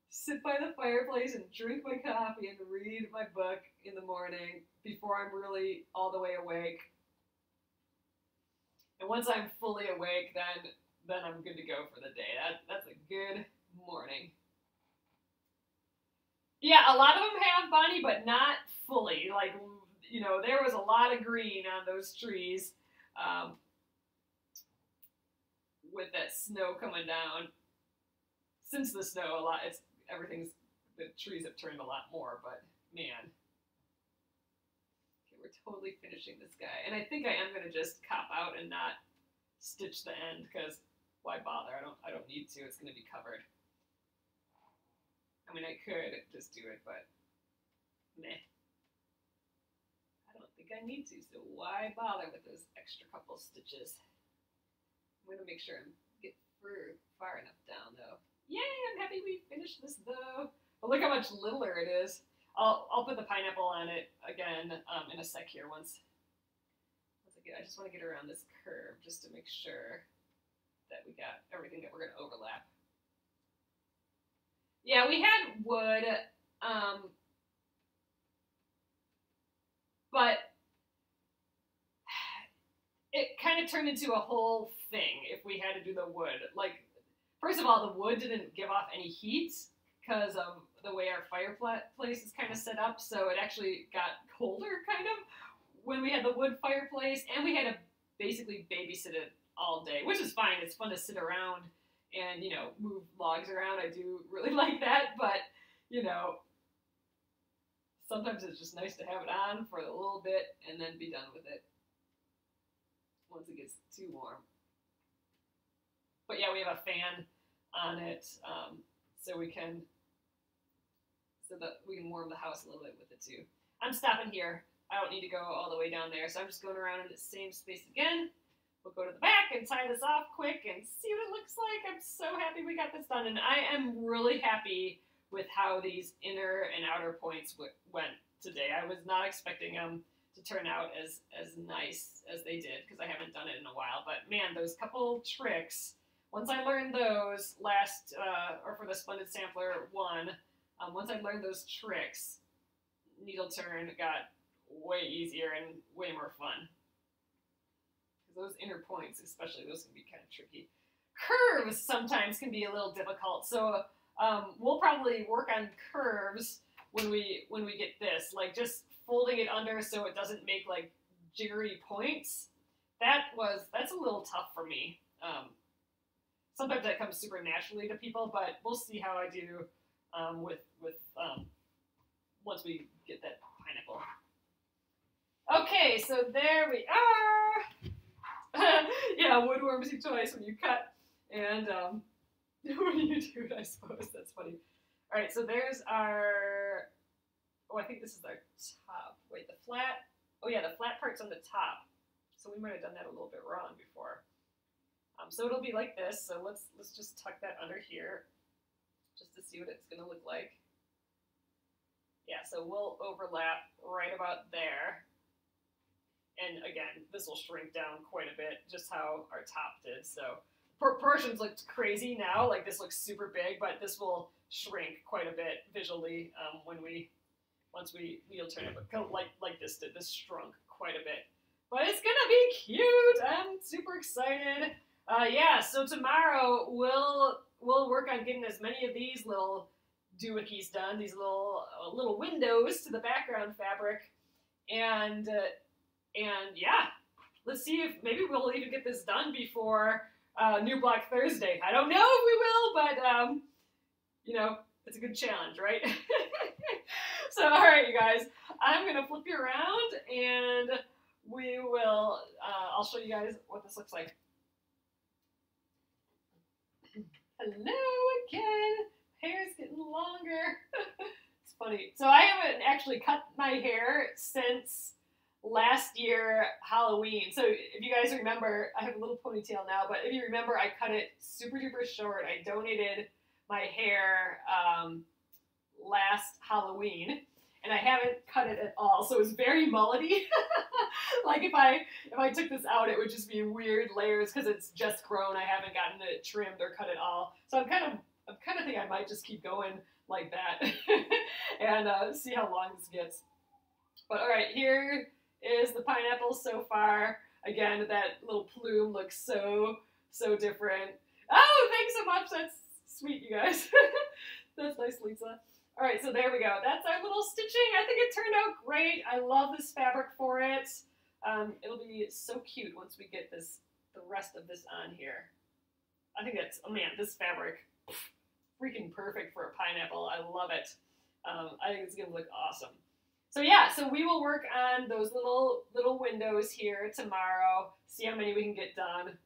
sit by the fireplace and drink my coffee and read my book in the morning before I'm really all the way awake. And once I'm fully awake, then I'm good to go for the day. That's a good morning. Yeah, a lot of them have, Bonnie, but not fully. Like, you know, there was a lot of green on those trees with that snow coming down. Since the snow, the trees have turned a lot more, but man. Okay, we're totally finishing this guy. And I think I am going to just cop out and not stitch the end, because why bother? I don't need to. It's going to be covered. I mean, I could just do it, but meh. I don't think I need to, so why bother with those extra couple stitches? I'm going to make sure I get far enough down, though. Yay, I'm happy we finished this, though. But look how much littler it is. I'll put the pineapple on it again in a sec here once I just want to get around this curve just to make sure that we got everything that we're going to overlap. Yeah, we had wood, but it kind of turned into a whole thing if we had to do the wood. Like, first of all, the wood didn't give off any heat because of the way our fireplace is kind of set up, so it actually got colder, kind of, when we had the wood fireplace, and we had to basically babysit it all day, which is fine. It's fun to sit around and, you know, move logs around. I do really like that, but, you know, sometimes it's just nice to have it on for a little bit and then be done with it once it gets too warm. But yeah, we have a fan on it, so that we can warm the house a little bit with it too. I'm stopping here. I don't need to go all the way down there, so I'm just going around in the same space again. We'll go to the back and tie this off quick and see what it looks like. I'm so happy we got this done, and I am really happy with how these inner and outer points went today. I was not expecting them to turn out as nice as they did, because I haven't done it in a while. But man, those couple tricks, once I learned those or for the Splendid Sampler 1, once I learned those tricks, needle turn got way easier and way more fun. Those inner points, especially, those can be kind of tricky. Curves sometimes can be a little difficult, so we'll probably work on curves when we get this, like just folding it under so it doesn't make like jiggery points. That's a little tough for me. Sometimes that comes super naturally to people, but we'll see how I do with once we get that pineapple. Okay, so there we are. Yeah, woodworms eat twice when you cut and when you do it, I suppose. That's funny. All right, so there's our, I think this is our top. Wait, the flat, yeah, the flat part's on the top. So we might have done that a little bit wrong before. So it'll be like this. So let's just tuck that under here just to see what it's gonna look like. Yeah, so we'll overlap right about there. And again, this will shrink down quite a bit, just how our top did. So proportions looked crazy now, like this looks super big, but this will shrink quite a bit visually once we needle turn it. But like this did, this shrunk quite a bit. but it's gonna be cute. I'm super excited. Yeah, so tomorrow we'll work on getting as many of these little doohickeys done, these little windows to the background fabric, and yeah, let's see if maybe we'll even get this done before New Block Thursday. I don't know if we will, but you know, it's a good challenge, right? So, all right, you guys, I'm gonna flip you around, and we will. I'll show you guys what this looks like. Hello again. Hair's getting longer. It's funny. So I haven't actually cut my hair since last year Halloween. So if you guys remember, I have a little ponytail now, but if you remember, I cut it super duper short. I donated my hair last Halloween, and I haven't cut it at all. So it's very mullety. Like if I took this out, it would just be weird layers because it's just grown. I haven't gotten it trimmed or cut it all. So I'm kind of thinking I might just keep going like that and see how long this gets. But all right, here is the pineapple so far. Again, that little plume looks so different. Oh, thanks so much. That's sweet, you guys. That's nice, Lisa. All right, so there we go. That's our little stitching. I think it turned out great. I love this fabric for it. It'll be so cute once we get the rest of this on here. I think that's, oh man, this fabric, freaking perfect for a pineapple. I love it. I think it's gonna look awesome. So yeah, so we will work on those little windows here tomorrow. See how many we can get done.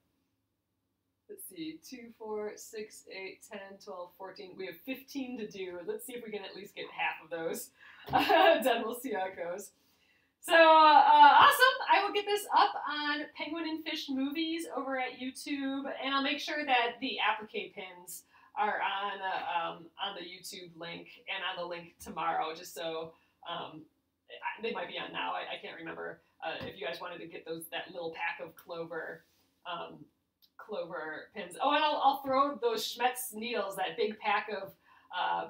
Let's see, 2, 4, 6, 8, 10, 12, 14. We have 15 to do. Let's see if we can at least get half of those done. We'll see how it goes. So awesome. I will get this up on Penguin and Fish Movies over at YouTube, and I'll make sure that the applique pins are on the YouTube link and on the link tomorrow, just so they might be on now. I can't remember if you guys wanted to get that little pack of clover pins. Oh, and I'll throw those Schmetz needles, that big pack of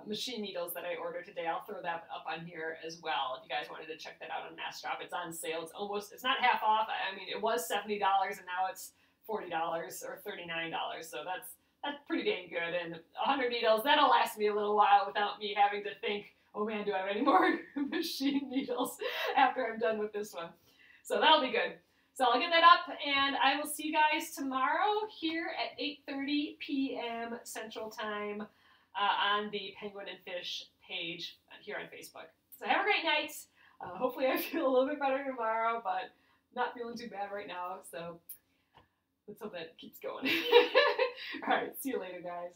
machine needles that I ordered today. I'll throw that up on here as well if you guys wanted to check that out on Mass Drop. It's on sale. It's not half off. I mean, it was $70 and now it's $40 or $39. So that's pretty dang good. And 100 needles, that'll last me a little while without me having to think, oh man, do I have any more machine needles after I'm done with this one? So that'll be good. So I'll get that up, and I will see you guys tomorrow here at 8:30 p.m. Central Time on the Penguin and Fish page here on Facebook. So have a great night. Hopefully I feel a little bit better tomorrow, but not feeling too bad right now. So let's hope that keeps going. All right, see you later, guys.